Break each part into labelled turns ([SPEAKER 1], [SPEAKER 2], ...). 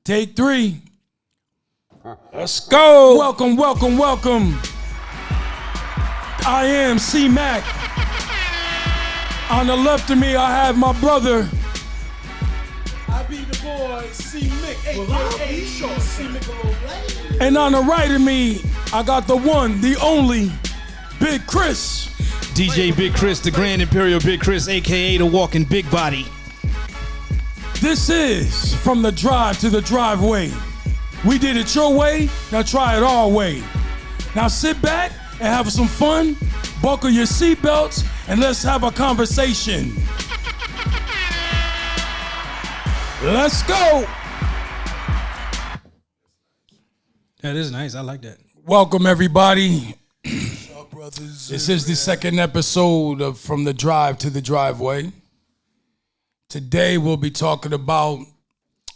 [SPEAKER 1] Take 3. Let's go. Welcome. I am C-Mac. On the left of me, I have my brother.
[SPEAKER 2] I be the boy, C-Mick, a.k.a. C-Mick.
[SPEAKER 1] And on the right of me, I got the one, the only, Big Chris.
[SPEAKER 3] DJ Big Chris, the Grand Imperial Big Chris, a.k.a. the walking big body.
[SPEAKER 1] This is From the Drive to the Driveway. We did it your way, now try it our way. Now sit back and have some fun, buckle your seatbelts, and let's have a conversation. Let's go.
[SPEAKER 3] That is nice, I like that.
[SPEAKER 1] Welcome everybody.
[SPEAKER 2] Brothers.
[SPEAKER 1] This is the second episode of From the Drive to the Driveway. Today we'll be talking about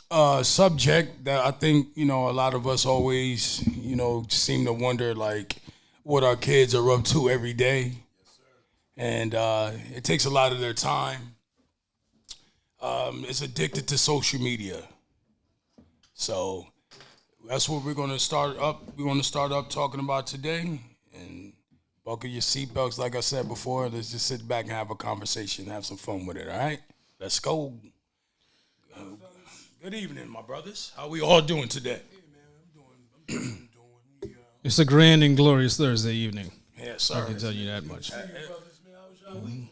[SPEAKER 1] a subject that I think, a lot of us always, seem to wonder, like, what our kids are up to every day. Yes, sir. And it takes a lot of their time. It's addicted to social media. So that's what we're going to start up. We're going to start up talking about today. And buckle your seatbelts, like I said before. Let's just sit back and have a conversation, have some fun with it, all right? Let's go. Good evening, my brothers. How we all doing today?
[SPEAKER 2] Hey, man, I'm doing.
[SPEAKER 3] It's a grand and glorious Thursday evening.
[SPEAKER 1] Yes, sir.
[SPEAKER 3] I can tell you that much.
[SPEAKER 2] Brothers, man, how was y'all week, man?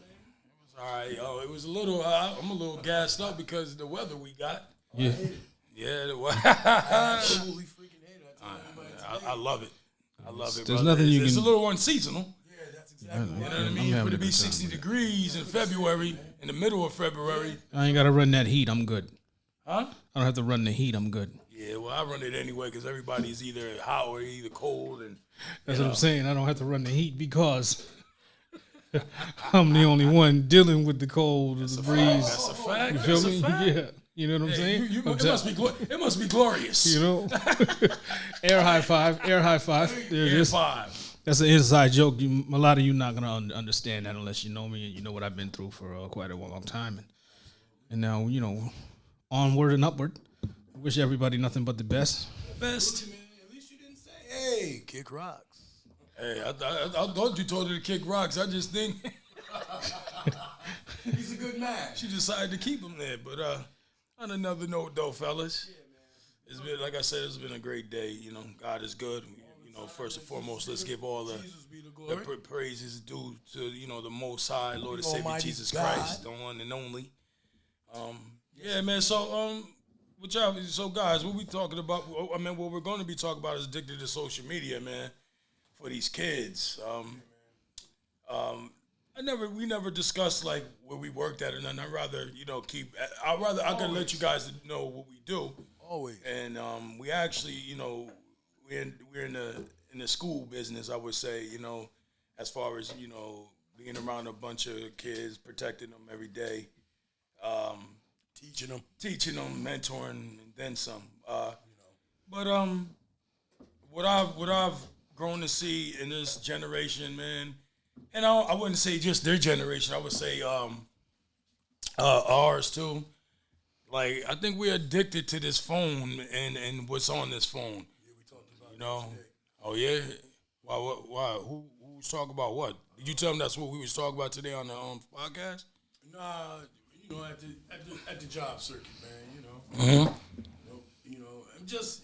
[SPEAKER 1] All right. Oh, it was a little. I'm a little gassed up because of the weather we got.
[SPEAKER 3] Yeah.
[SPEAKER 1] Yeah.
[SPEAKER 2] Absolutely freaking hate it.
[SPEAKER 1] I love it. I love it.
[SPEAKER 3] There's
[SPEAKER 1] brother.
[SPEAKER 3] nothing you
[SPEAKER 1] It's
[SPEAKER 3] can.
[SPEAKER 1] a little unseasional.
[SPEAKER 2] Yeah, that's exactly
[SPEAKER 1] You know
[SPEAKER 2] what
[SPEAKER 1] what I
[SPEAKER 3] I'm
[SPEAKER 1] mean?
[SPEAKER 3] having
[SPEAKER 1] For it
[SPEAKER 3] a
[SPEAKER 1] to be
[SPEAKER 3] good
[SPEAKER 1] 60
[SPEAKER 3] time.
[SPEAKER 1] degrees in February, in the middle of February.
[SPEAKER 3] I ain't got to run that heat. I'm good.
[SPEAKER 1] Huh?
[SPEAKER 3] I don't have to run the heat. I'm good.
[SPEAKER 1] Yeah. Well, I run it anyway because everybody's either hot or either cold, and
[SPEAKER 3] That's what I'm saying. I don't have to run the heat because I'm the only one dealing with the cold or the breeze.
[SPEAKER 1] that's a fact.
[SPEAKER 3] You feel
[SPEAKER 1] That's a
[SPEAKER 3] me?
[SPEAKER 1] fact.
[SPEAKER 3] Yeah. You know what I'm saying?
[SPEAKER 1] It must be glorious.
[SPEAKER 3] You know? Air high five. There it
[SPEAKER 1] Air
[SPEAKER 3] is.
[SPEAKER 1] 5.
[SPEAKER 3] That's an inside joke. A lot of you not gonna understand that unless you know me and you know what I've been through for quite a long time. And now, onward and upward. I wish everybody nothing but the best.
[SPEAKER 1] Best.
[SPEAKER 2] man. At least you didn't say, hey, kick rocks.
[SPEAKER 1] Hey, I thought you told her to kick rocks. I just think
[SPEAKER 2] He's a good man.
[SPEAKER 1] she decided to keep him there. But on another note, though, fellas, it's been, like I said, it's been a great day. God is good. First and foremost, let's give all the
[SPEAKER 2] Jesus be the glory.
[SPEAKER 1] praises due to the Most High, Lord and Savior
[SPEAKER 2] Almighty
[SPEAKER 1] Jesus
[SPEAKER 2] God.
[SPEAKER 1] Christ, the one and only. Yeah, man. So so guys, what we talking about? I mean, what we're going to be talking about is addicted to social media, man, for these kids. We never discussed like where we worked at, and I'd rather I can let you guys know what we do.
[SPEAKER 2] Always.
[SPEAKER 1] And we actually, we're in the school business, I would say, as far as, being around a bunch of kids, protecting them every day, teaching them, mentoring, and then some. But what I've grown to see in this generation, man, and I wouldn't say just their generation, I would say ours too. Like, I think we're addicted to this phone and what's on this phone.
[SPEAKER 2] Yeah, we talked about it today.
[SPEAKER 1] Oh, yeah? Why? Who was talking about what? Did you tell them that's what we was talking about today on the podcast?
[SPEAKER 2] Nah, at the job circuit, man,
[SPEAKER 1] Mm-hmm.
[SPEAKER 2] I'm just,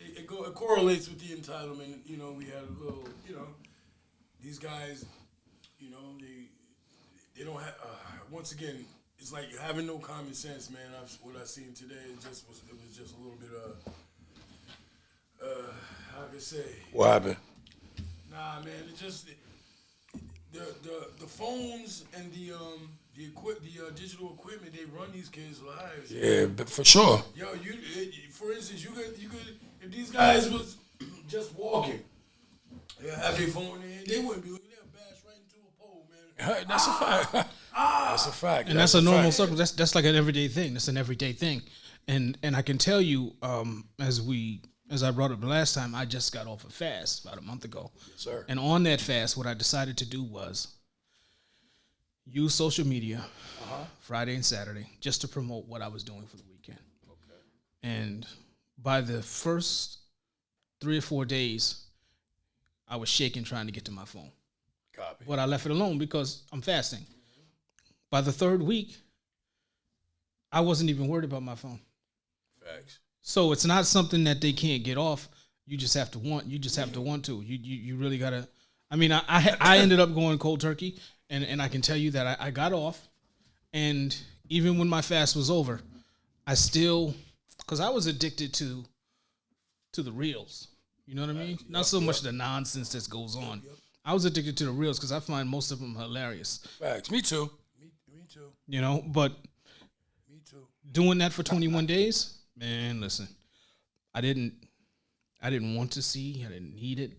[SPEAKER 2] it correlates with the entitlement. We had a little, these guys, they don't have, once again, it's like having no common sense, man. What I seen today, it was just a little bit of, how can I say?
[SPEAKER 1] What happened?
[SPEAKER 2] Nah, man, it just the phones and the digital equipment, they run these kids' lives.
[SPEAKER 1] Yeah, but for sure.
[SPEAKER 2] Yo, for instance, you could if these guys was just walking, they have their phone in, they wouldn't be looking. They'll bash right into a pole, man.
[SPEAKER 1] That's a fact. That's a fact.
[SPEAKER 3] And that's a normal circle. That's like an everyday thing. That's an everyday thing. And I can tell you, as I brought up the last time, I just got off a fast about a month ago.
[SPEAKER 1] Yes, sir.
[SPEAKER 3] And on that fast, what I decided to do was use social media Friday and Saturday just to promote what I was doing for the weekend.
[SPEAKER 1] Okay.
[SPEAKER 3] And by the first 3 or 4 days, I was shaking trying to get to my phone.
[SPEAKER 1] Copy.
[SPEAKER 3] But I left it alone because I'm fasting. By the 3rd week, I wasn't even worried about my phone.
[SPEAKER 1] Facts.
[SPEAKER 3] So it's not something that they can't get off. You just have to want. You just have to want to. You really gotta. I mean, I ended up going cold turkey, and I can tell you that I got off, and even when my fast was over, I still, because I was addicted to the reels. You know what I mean? Not so much the nonsense that goes on. I was addicted to the reels because I find most of them hilarious.
[SPEAKER 1] Facts. Me too.
[SPEAKER 2] Me too.
[SPEAKER 3] You know, but
[SPEAKER 2] Me too.
[SPEAKER 3] doing that for 21 days, man, listen, I didn't want to see, I didn't need it,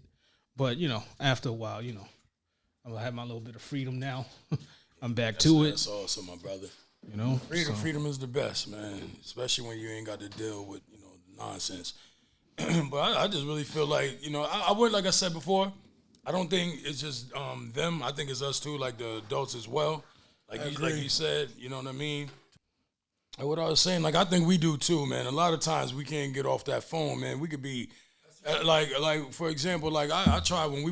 [SPEAKER 3] but you know, after a while, you know, I have my little bit of freedom now. I'm back to it.
[SPEAKER 1] That's awesome, my brother.
[SPEAKER 3] You know,
[SPEAKER 1] Freedom is the best, man. Especially when you ain't got to deal with nonsense. But I just really feel like I would, like I said before, I don't think it's just them. I think it's us too, like the adults as well. Like you said, you know what I mean. And what I was saying, like I think we do too, man. A lot of times we can't get off that phone, man. We could be like for example, like I try when we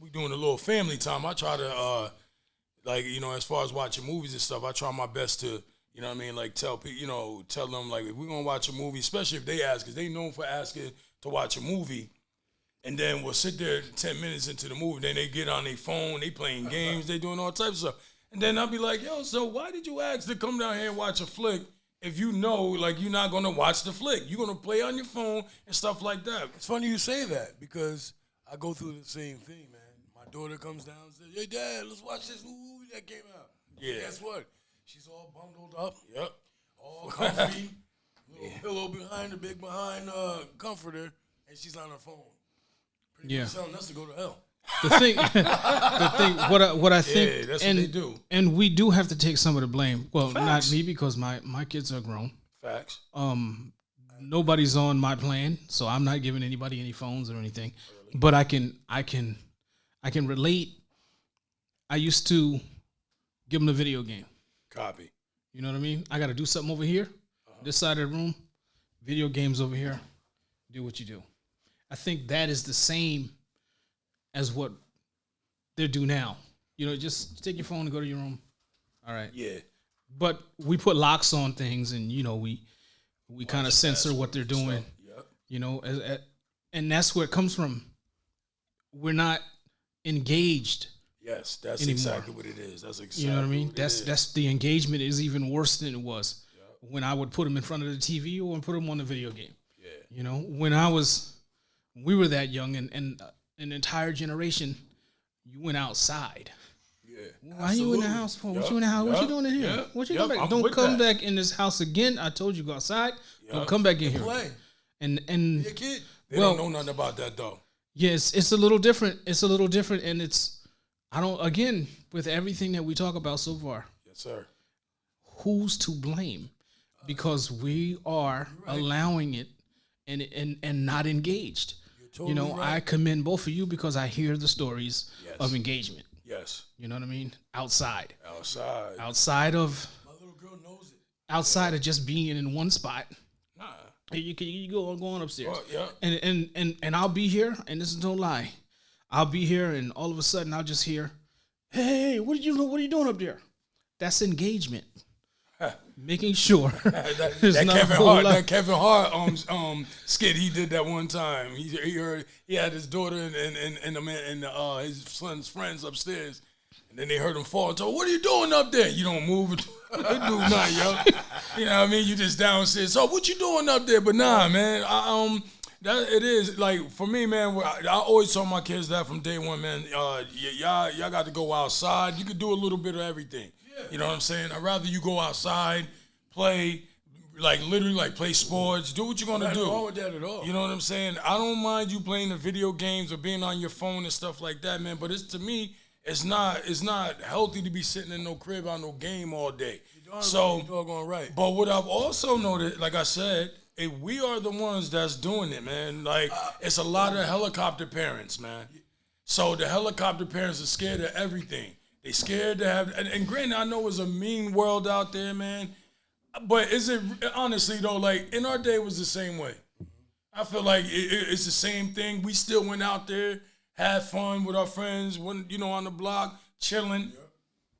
[SPEAKER 1] doing a little family time. I try to as far as watching movies and stuff, I try my best to, you know what I mean, like tell people, tell them like if we're gonna watch a movie, especially if they ask, because they known for asking to watch a movie, and then we'll sit there 10 minutes into the movie, then they get on their phone, they playing games, they doing all types of stuff, and then I'll be like, yo, so why did you ask to come down here and watch a flick if you know like you're not gonna watch the flick, you're gonna play on your phone and stuff like that?
[SPEAKER 2] It's funny you say that because I go through the same thing, man. My daughter comes down and says, "Hey, Dad, let's watch this movie that came out."
[SPEAKER 1] Yeah.
[SPEAKER 2] Guess what? She's all bundled up,
[SPEAKER 1] Yep.
[SPEAKER 2] all comfy, little pillow behind the big comforter, and she's on her phone. Pretty much telling us to go to hell.
[SPEAKER 3] the thing, what I think,
[SPEAKER 1] Yeah, that's
[SPEAKER 3] and
[SPEAKER 1] what they do.
[SPEAKER 3] and we do have to take some of the blame. Well, not me because my kids are grown.
[SPEAKER 1] Facts.
[SPEAKER 3] Nobody's on my plan, so I'm not giving anybody any phones or anything. But I can relate. I used to give them a video game.
[SPEAKER 1] Copy.
[SPEAKER 3] You know what I mean? I got to do something over here, this side of the room, video games over here. Do what you do. I think that is the same as what they do now. You know, just take your phone and go to your room. All right.
[SPEAKER 1] Yeah.
[SPEAKER 3] But we put locks on things, and we kind of censor what they're doing.
[SPEAKER 1] Yep.
[SPEAKER 3] You know, and that's where it comes from. We're not engaged.
[SPEAKER 1] Yes, that's
[SPEAKER 3] anymore.
[SPEAKER 1] exactly what it is. That's exactly.
[SPEAKER 3] You know what I mean?
[SPEAKER 1] What it is.
[SPEAKER 3] That's the engagement is even worse than it was when I would put them in front of the TV or put them on the video game.
[SPEAKER 1] Yeah.
[SPEAKER 3] You know, when we were that young, and an entire generation, you went outside.
[SPEAKER 1] Yeah.
[SPEAKER 3] Why are you in the house for? What you in the house? What you doing in here?
[SPEAKER 1] Yep.
[SPEAKER 3] What you
[SPEAKER 1] Yep.
[SPEAKER 3] come back?
[SPEAKER 1] I'm
[SPEAKER 3] Don't
[SPEAKER 1] with
[SPEAKER 3] come
[SPEAKER 1] that.
[SPEAKER 3] back in this house again. I told you go outside. Don't
[SPEAKER 1] Yep.
[SPEAKER 3] come back in here.
[SPEAKER 2] Play.
[SPEAKER 3] And
[SPEAKER 2] Be a kid.
[SPEAKER 1] They
[SPEAKER 3] Well-
[SPEAKER 1] don't know nothing about that though.
[SPEAKER 3] yes, it's a little different. It's a little different, and again, with everything that we talk about so far,
[SPEAKER 1] Yes, sir.
[SPEAKER 3] who's to blame? Because we are allowing it and not engaged.
[SPEAKER 2] Totally
[SPEAKER 3] You know,
[SPEAKER 2] right.
[SPEAKER 3] I commend both of you because I hear the stories
[SPEAKER 1] Yes.
[SPEAKER 3] of engagement.
[SPEAKER 1] Yes.
[SPEAKER 3] You know what I mean? Outside
[SPEAKER 1] Outside.
[SPEAKER 3] of
[SPEAKER 2] My little girl knows it.
[SPEAKER 3] outside of just being in one spot.
[SPEAKER 1] Nah.
[SPEAKER 3] You go on upstairs.
[SPEAKER 1] Well, yeah.
[SPEAKER 3] And I'll be here, and this is no lie. I'll be here, and all of a sudden I'll just hear, "Hey, what are you doing up there?" That's engagement. Making sure there's not a whole lot.
[SPEAKER 1] That Kevin Hart skit he did that one time. He heard he had his daughter and the man and his son's friends upstairs, and then they heard him fall and told, "What are you doing up there? You don't move, do nothing, yo." You know what I mean? You just downstairs. So what you doing up there? But nah, man. That it is like for me, man. I always told my kids that from day one, man. Y'all got to go outside. You could do a little bit of everything. You know what I'm saying? I'd rather you go outside, play, like literally like play sports, do what you're gonna
[SPEAKER 2] Nothing
[SPEAKER 1] do.
[SPEAKER 2] wrong with that at all.
[SPEAKER 1] You know what I'm saying? I don't mind you playing the video games or being on your phone and stuff like that, man. But it's it's not healthy to be sitting in no crib on no game all day. So
[SPEAKER 2] You're doggone right.
[SPEAKER 1] but what I've also noted, like I said, we are the ones that's doing it, man. Like, it's a lot of helicopter parents, man. So the helicopter parents are scared of everything. They scared to have, and granted, I know it's a mean world out there, man. But is it honestly though? Like in our day, it was the same way. I feel like it's the same thing. We still went out there, had fun with our friends, when on the block, chilling.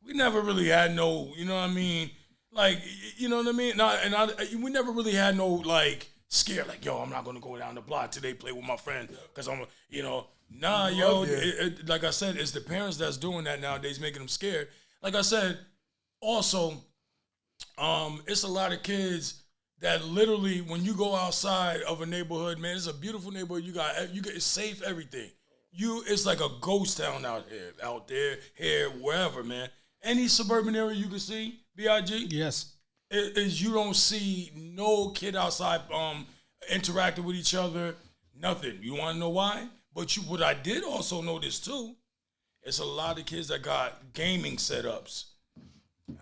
[SPEAKER 1] We never really had no, you know what I mean? Like, you know what I mean? We never really had no like scare. Like, yo, I'm not gonna go down the block today, play with my friends, because I'm, nah, yo. Like I said, it's the parents that's doing that nowadays, making them scared. Like I said, also, it's a lot of kids that literally, when you go outside of a neighborhood, man, it's a beautiful neighborhood. You get it's safe, everything. It's like a ghost town out there, here, wherever, man. Any suburban area you can see, BIG.
[SPEAKER 3] Yes.
[SPEAKER 1] Is you don't see no kid outside interacting with each other, nothing. You want to know why? But what I did also notice too, it's a lot of kids that got gaming setups.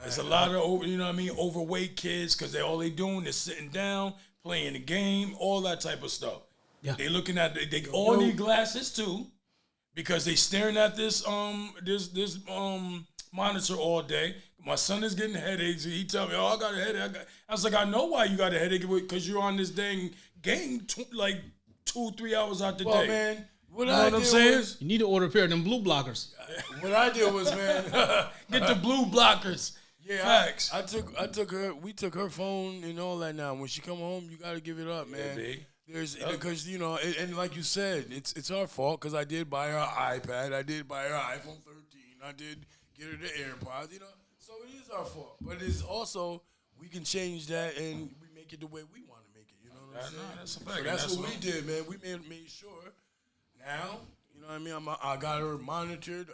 [SPEAKER 1] There's a lot of overweight kids because all they doing is sitting down, playing the game, all that type of stuff.
[SPEAKER 3] Yeah.
[SPEAKER 1] They looking at they all need glasses too, because they staring at this monitor all day. My son is getting headaches. He tell me, I got a headache. I was like, I know why you got a headache, because you're on this dang game 2-3 hours out the day.
[SPEAKER 2] Man,
[SPEAKER 1] what I'm saying?
[SPEAKER 3] You need to order a pair of them blue blockers.
[SPEAKER 2] What I did was, man,
[SPEAKER 1] get the blue blockers.
[SPEAKER 2] Yeah,
[SPEAKER 1] facts.
[SPEAKER 2] I took her. We took her phone and all that. Now, when she come home, you gotta give it up, man.
[SPEAKER 1] Yeah,
[SPEAKER 2] because and like you said, it's our fault, because I did buy her an iPad, I did buy her an iPhone 13, I did get her the AirPods, So it is our fault, but it's also we can change that and we make it the way we want to make it. You know what I'm saying?
[SPEAKER 1] No, that's a fact.
[SPEAKER 2] So that's what we did, man. We made sure. Now, you know what I mean. I got her monitored.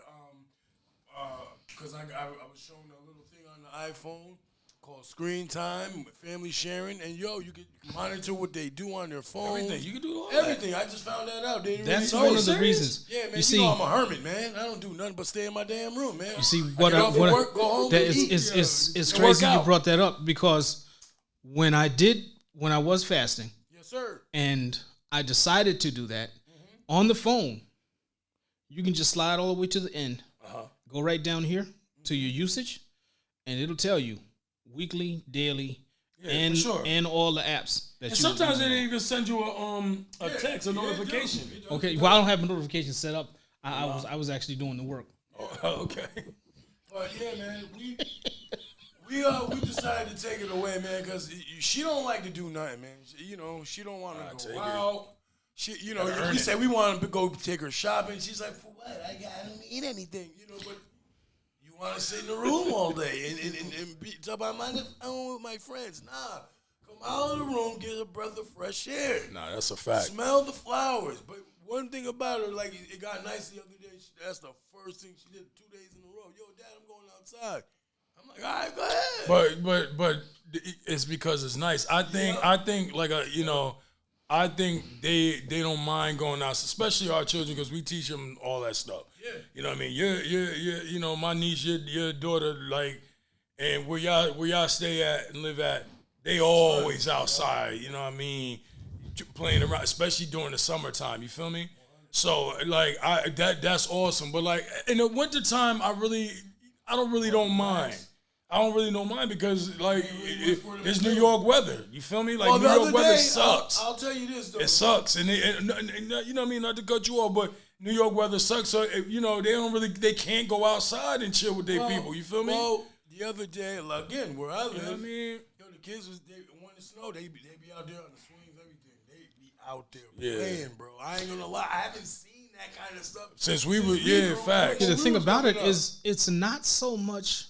[SPEAKER 2] Because I was showing a little thing on the iPhone called Screen Time, family sharing, and you can monitor what they do on their phone.
[SPEAKER 1] Everything. You can do all
[SPEAKER 2] everything. I just found that out.
[SPEAKER 3] That's one of the reasons.
[SPEAKER 2] Yeah, man.
[SPEAKER 3] You see,
[SPEAKER 2] I'm a hermit, man. I don't do nothing but stay in my damn room, man.
[SPEAKER 3] You see,
[SPEAKER 2] work, go home,
[SPEAKER 3] that
[SPEAKER 2] eat.
[SPEAKER 3] It's crazy you brought that up, because when I was fasting,
[SPEAKER 2] yes, sir,
[SPEAKER 3] and I decided to do that on the phone, you can just slide all the way to the end, go right down here to your usage, and it'll tell you weekly, daily, and all the apps that
[SPEAKER 1] and sometimes they even send you a text, a notification.
[SPEAKER 3] Okay, well, I don't have a notification set up. I was actually doing the work.
[SPEAKER 1] Oh, okay.
[SPEAKER 2] But yeah, man, we decided to take it away, man, because she don't like to do nothing, man. She don't want to go out. We said we want to go take her shopping. She's like, for what? I don't eat anything, but you want to sit in the room all day and be talk about my phone with my friends. Nah, come out of the room, get a breath of fresh air.
[SPEAKER 1] Nah, that's a fact.
[SPEAKER 2] Smell the flowers. But one thing about her, like, it got nice the other day. That's the first thing she did 2 days in a row. Yo, Dad, I'm going outside. I'm like, all right, go ahead.
[SPEAKER 1] But it's because it's nice. I think like I think they don't mind going out, especially our children, because we teach them all that stuff.
[SPEAKER 2] Yeah.
[SPEAKER 1] You know what I mean? You're my niece, your daughter, like, and where y'all stay at and live at, they always outside. You know what I mean? Playing around, especially during the summertime. You feel me? So like that's awesome. But like in the wintertime, I don't really mind. I don't really don't mind because like it's New York weather. You feel me? Like New York weather sucks.
[SPEAKER 2] I'll tell you this though.
[SPEAKER 1] It sucks, and you know what I mean. Not to cut you off, but New York weather sucks. So they can't go outside and chill with their people. You feel me?
[SPEAKER 2] Well, the other day, again, where I live,
[SPEAKER 1] you know what I mean?
[SPEAKER 2] The kids when it snowed, they be out there on the swings, everything. They be out there playing, bro. I ain't gonna lie, I haven't seen that kind of stuff
[SPEAKER 1] since we were facts.
[SPEAKER 3] The thing about it is, it's not so much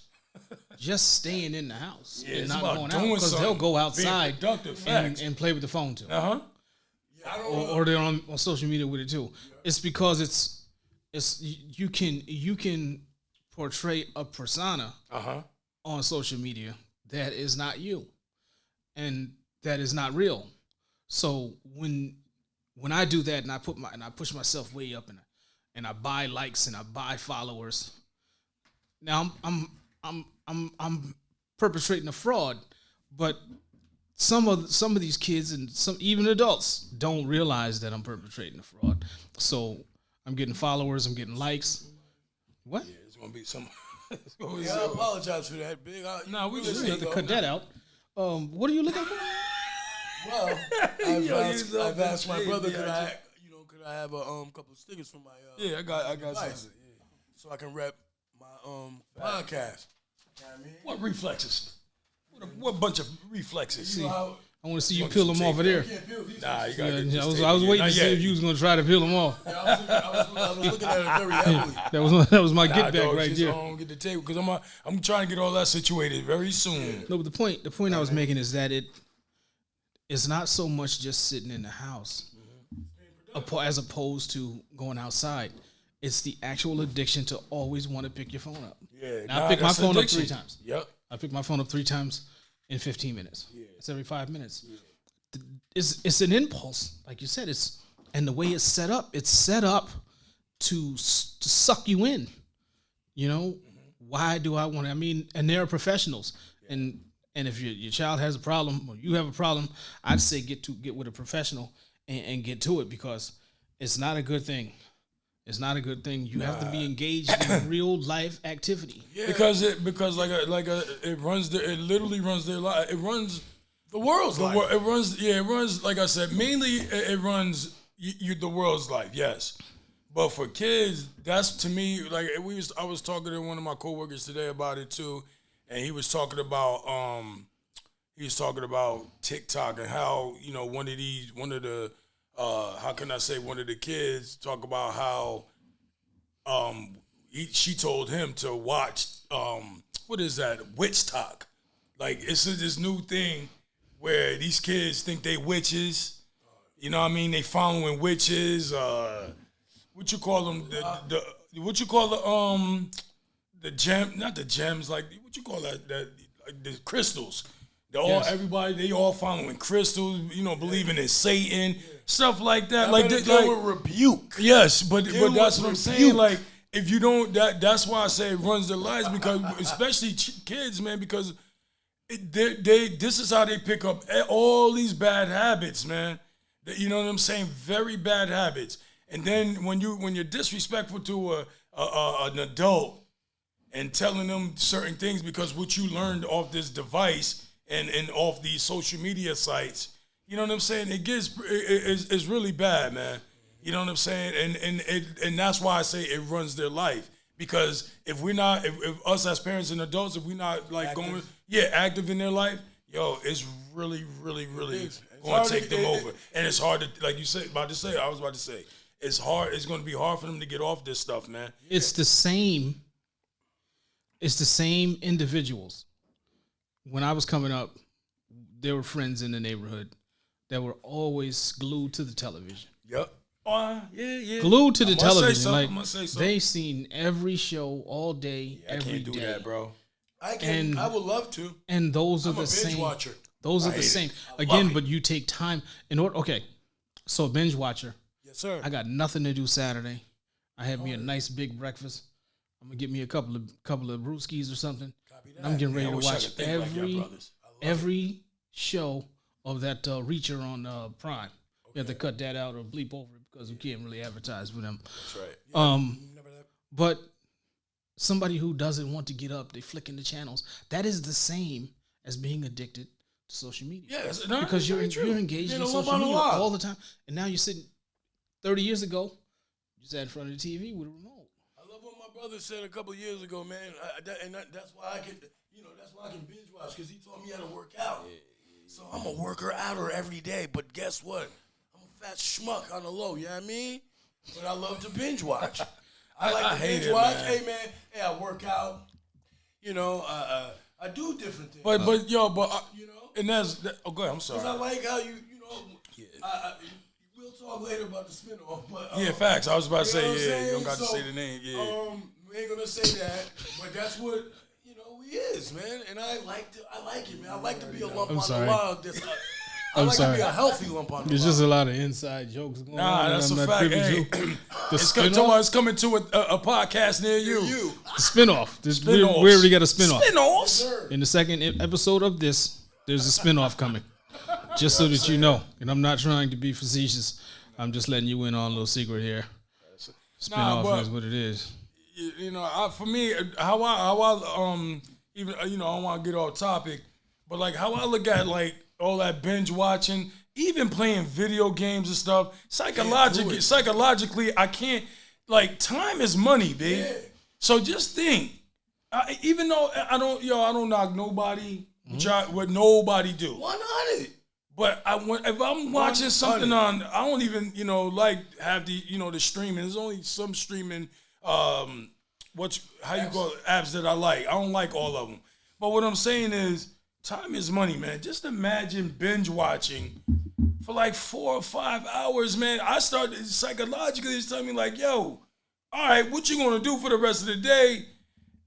[SPEAKER 3] just staying in the house and not going out, because they'll go outside and play with the phone too. Or they're on social media with it too. It's because it's you can portray a persona on social media that is not you, and that is not real. So when I do that and I push myself way up and I buy likes and I buy followers, now I'm perpetrating a fraud. But some of these kids and even adults don't realize that I'm perpetrating a fraud. So I'm getting followers, I'm getting likes. What?
[SPEAKER 1] Yeah, it's gonna be some.
[SPEAKER 2] I apologize for that, big.
[SPEAKER 3] We just have to cut that out. What are you looking for?
[SPEAKER 2] Well, I've asked my brother, could I have a couple of stickers for my
[SPEAKER 1] Yeah, I got
[SPEAKER 2] device,
[SPEAKER 1] some.
[SPEAKER 2] so I can rep my podcast. You know what I mean?
[SPEAKER 1] What reflexes? What bunch of reflexes?
[SPEAKER 2] You know how-
[SPEAKER 3] I want to see you peel them off of there.
[SPEAKER 2] you can't peel these
[SPEAKER 1] Nah, you
[SPEAKER 2] things.
[SPEAKER 1] gotta get
[SPEAKER 3] Yeah,
[SPEAKER 1] this
[SPEAKER 3] I was
[SPEAKER 1] tape
[SPEAKER 3] waiting to
[SPEAKER 1] in.
[SPEAKER 3] see
[SPEAKER 1] Not
[SPEAKER 3] if
[SPEAKER 1] yet.
[SPEAKER 3] you was gonna try to peel them off.
[SPEAKER 2] I was looking at it very heavily.
[SPEAKER 3] That was my
[SPEAKER 1] Nah,
[SPEAKER 3] get back
[SPEAKER 1] dog,
[SPEAKER 3] right
[SPEAKER 1] just,
[SPEAKER 3] there.
[SPEAKER 1] Get the tape because I'm trying to get all that situated very soon.
[SPEAKER 3] No, but the point I was making is that it's not so much just sitting in the house, as opposed to going outside. It's the actual addiction to always want to pick your phone up.
[SPEAKER 1] Yeah,
[SPEAKER 3] Now, I pick my
[SPEAKER 1] that's
[SPEAKER 3] phone
[SPEAKER 1] addiction.
[SPEAKER 3] up 3 times.
[SPEAKER 1] Yep.
[SPEAKER 3] I pick my phone up 3 times in 15 minutes. It's every 5 minutes. It's an impulse, like you said. And the way it's set up to suck you in. You know, why do I want to? I mean, and there are professionals, and if your child has a problem or you have a problem, I'd say get with a professional and get to it, because it's not a good thing. It's not a good thing. You have to be engaged in real life activity.
[SPEAKER 1] Yeah. Because it literally runs their life. It runs
[SPEAKER 2] The world's life.
[SPEAKER 1] It runs like I said. Mainly, it runs the world's life. Yes, but for kids, that's to me like I was talking to one of my coworkers today about it too, and he was talking about TikTok and how one of the kids talk about how she told him to watch what is that, witch talk, like it's this new thing where these kids think they witches. You know what I mean? They following witches. What you call them? The gem, not the gems. Like what you call that? Like the crystals. They all following crystals. Believing in Satan, stuff like that. Like
[SPEAKER 2] rebuke.
[SPEAKER 1] Yes, but that's what I'm saying.
[SPEAKER 2] rebuke.
[SPEAKER 1] Like if you don't, that's why I say it runs their lives, because especially kids, man, because this is how they pick up all these bad habits, man. You know what I'm saying? Very bad habits. And then when you're disrespectful to an adult and telling them certain things because what you learned off this device and off these social media sites, you know what I'm saying? It's really bad, man. You know what I'm saying? And that's why I say it runs their life. Because if us as parents and adults, if we're not like active in their life, it's really, really, really going to take them over. And it's hard to, like you said, I was about to say, it's hard. It's going to be hard for them to get off this stuff, man.
[SPEAKER 3] It's the same individuals. When I was coming up, there were friends in the neighborhood that were always glued to the television.
[SPEAKER 1] Yep. Yeah.
[SPEAKER 3] Glued to the television.
[SPEAKER 1] I'm gonna say something.
[SPEAKER 3] They seen every show all day, every day.
[SPEAKER 1] I can't do that, bro.
[SPEAKER 2] I would love to.
[SPEAKER 3] And those are
[SPEAKER 2] I'm
[SPEAKER 3] the
[SPEAKER 2] a binge
[SPEAKER 3] same.
[SPEAKER 2] watcher.
[SPEAKER 3] Those are
[SPEAKER 1] I
[SPEAKER 3] the
[SPEAKER 1] hate
[SPEAKER 3] same.
[SPEAKER 1] it.
[SPEAKER 3] Again, but you take time in order. Okay, so binge watcher.
[SPEAKER 2] Yes, sir.
[SPEAKER 3] I got nothing to do Saturday. I had me a nice big breakfast. I'm gonna get me a couple of brewskis or something. And I'm getting ready to watch every show of that Reacher on Prime. You have to cut that out or bleep over it because we can't really advertise with them.
[SPEAKER 1] That's right.
[SPEAKER 3] But somebody who doesn't want to get up, they flicking the channels. That is the same as being addicted to social media.
[SPEAKER 1] Yes,
[SPEAKER 3] because you're engaged in social media all the time, and now you're sitting. 30 years ago, you sat in front of the TV with a remote.
[SPEAKER 2] I love what my brother said a couple of years ago, man. That's why I can, that's why I can binge watch, because he taught me how to work out. So I'm a worker outer every day, but guess what? I'm a fat schmuck on the low. You know what I mean? But I love to binge watch. I like to binge watch.
[SPEAKER 1] Man.
[SPEAKER 2] Hey, man. Hey, I work out. I do different things.
[SPEAKER 1] But and go ahead. I'm
[SPEAKER 2] Because
[SPEAKER 1] sorry.
[SPEAKER 2] I like how we'll talk later about the spinoff. But
[SPEAKER 1] Facts. I was about to
[SPEAKER 2] you know what I'm
[SPEAKER 1] say, you
[SPEAKER 2] saying?
[SPEAKER 1] don't got to
[SPEAKER 2] So,
[SPEAKER 1] say the name. Yeah.
[SPEAKER 2] We ain't gonna say that, but that's what we is, man. And I like it, man. I like to be a lump on
[SPEAKER 3] sorry.
[SPEAKER 2] the log. I like to be a healthy lump on the
[SPEAKER 3] There's
[SPEAKER 2] log.
[SPEAKER 3] just a lot of inside jokes going on.
[SPEAKER 1] That's
[SPEAKER 3] that
[SPEAKER 1] a
[SPEAKER 3] I'm not
[SPEAKER 1] fact.
[SPEAKER 3] privy
[SPEAKER 1] Hey,
[SPEAKER 3] to.
[SPEAKER 1] it's coming to a podcast near you.
[SPEAKER 3] The spinoff. We
[SPEAKER 1] Spinoffs.
[SPEAKER 3] already got a spinoff.
[SPEAKER 1] Spinoffs.
[SPEAKER 3] In the second episode of this, there's a spinoff coming. Just so that you know. And I'm not trying to be facetious. I'm just letting you in on a little secret here. Spinoff is what it is.
[SPEAKER 1] For me, how I even I don't want to get off topic, But like how I look at like all that binge watching, even playing video games and stuff, psychologically, I can't. Like time is money, babe.
[SPEAKER 2] Yeah.
[SPEAKER 1] So just think. Even though I don't knock nobody. What nobody do.
[SPEAKER 2] 100.
[SPEAKER 1] But if I'm watching something on, I don't even like have the the streaming. There's only some streaming how you call it, apps that I like. I don't like all of them. But what I'm saying is, time is money, man. Just imagine binge watching for like 4 or 5 hours, man. I started psychologically. It's telling me like, yo, all right, what you gonna do for the rest of the day?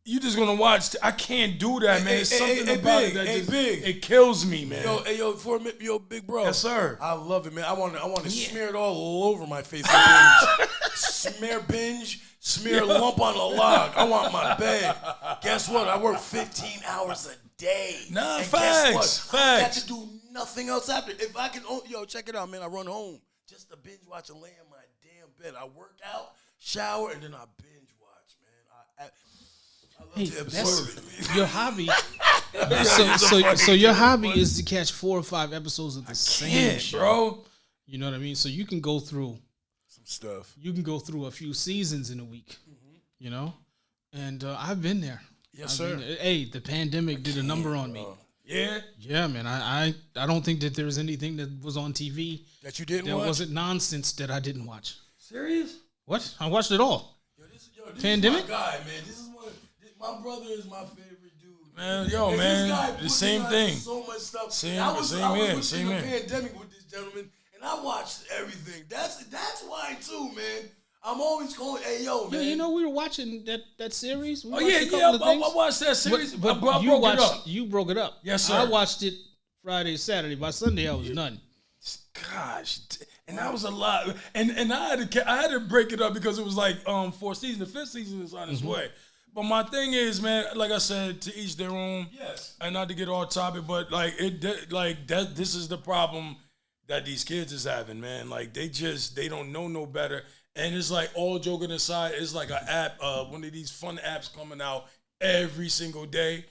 [SPEAKER 1] You just gonna watch? I can't do that, man. It's something about it that just it kills me, man.
[SPEAKER 2] Yo, big bro.
[SPEAKER 1] Yes, sir.
[SPEAKER 2] I love it, man. I want to smear it all over my face. Smear lump on the log. I want my bed. Guess what? I work 15 hours a day.
[SPEAKER 1] Nah,
[SPEAKER 2] and
[SPEAKER 1] facts.
[SPEAKER 2] Guess what? I got to do nothing else after. If I can, check it out, man. I run home just to binge watch and lay in my damn bed. I work out, shower, and then I binge watch, man. I love to absorb it.
[SPEAKER 3] Your hobby. so your hobby is to catch 4 or 5 episodes of the same show,
[SPEAKER 1] bro.
[SPEAKER 3] You know what I mean? So you can go through
[SPEAKER 2] some stuff.
[SPEAKER 3] You can go through a few seasons in a week. You know, and I've been there.
[SPEAKER 2] Yes, sir.
[SPEAKER 3] Hey, the pandemic did a number on me. Yeah, man. I don't think that there's anything that was on TV
[SPEAKER 2] that you didn't
[SPEAKER 3] that
[SPEAKER 2] watch.
[SPEAKER 3] wasn't nonsense that I didn't watch.
[SPEAKER 1] Serious?
[SPEAKER 3] What? I watched it all.
[SPEAKER 2] This
[SPEAKER 3] Pandemic?
[SPEAKER 2] is my guy, man. My brother is my favorite dude.
[SPEAKER 1] Man,
[SPEAKER 2] And
[SPEAKER 1] man,
[SPEAKER 2] this guy
[SPEAKER 1] the
[SPEAKER 2] put
[SPEAKER 1] same
[SPEAKER 2] me on
[SPEAKER 1] thing.
[SPEAKER 2] So much stuff.
[SPEAKER 1] Same
[SPEAKER 2] I was
[SPEAKER 1] here.
[SPEAKER 2] in the pandemic with this gentleman, and I watched everything. That's why too, man. I'm always calling, hey yo, man.
[SPEAKER 3] You know, we were watching that series.
[SPEAKER 1] Oh yeah, I watched that series. But I broke it up.
[SPEAKER 3] You broke it up.
[SPEAKER 1] Yes, sir.
[SPEAKER 3] I watched it Friday, Saturday. By Sunday, I was done.
[SPEAKER 1] Gosh, and that was a lot. And I had to break it up because it was like 4 seasons. The 5th season is on its way. But my thing is, man, like I said, to each their own.
[SPEAKER 2] Yes.
[SPEAKER 1] And not to get off topic, but this is the problem that these kids is having, man. Like they don't know no better. And it's like, all joking aside, it's like an app, one of these fun apps coming out every single day.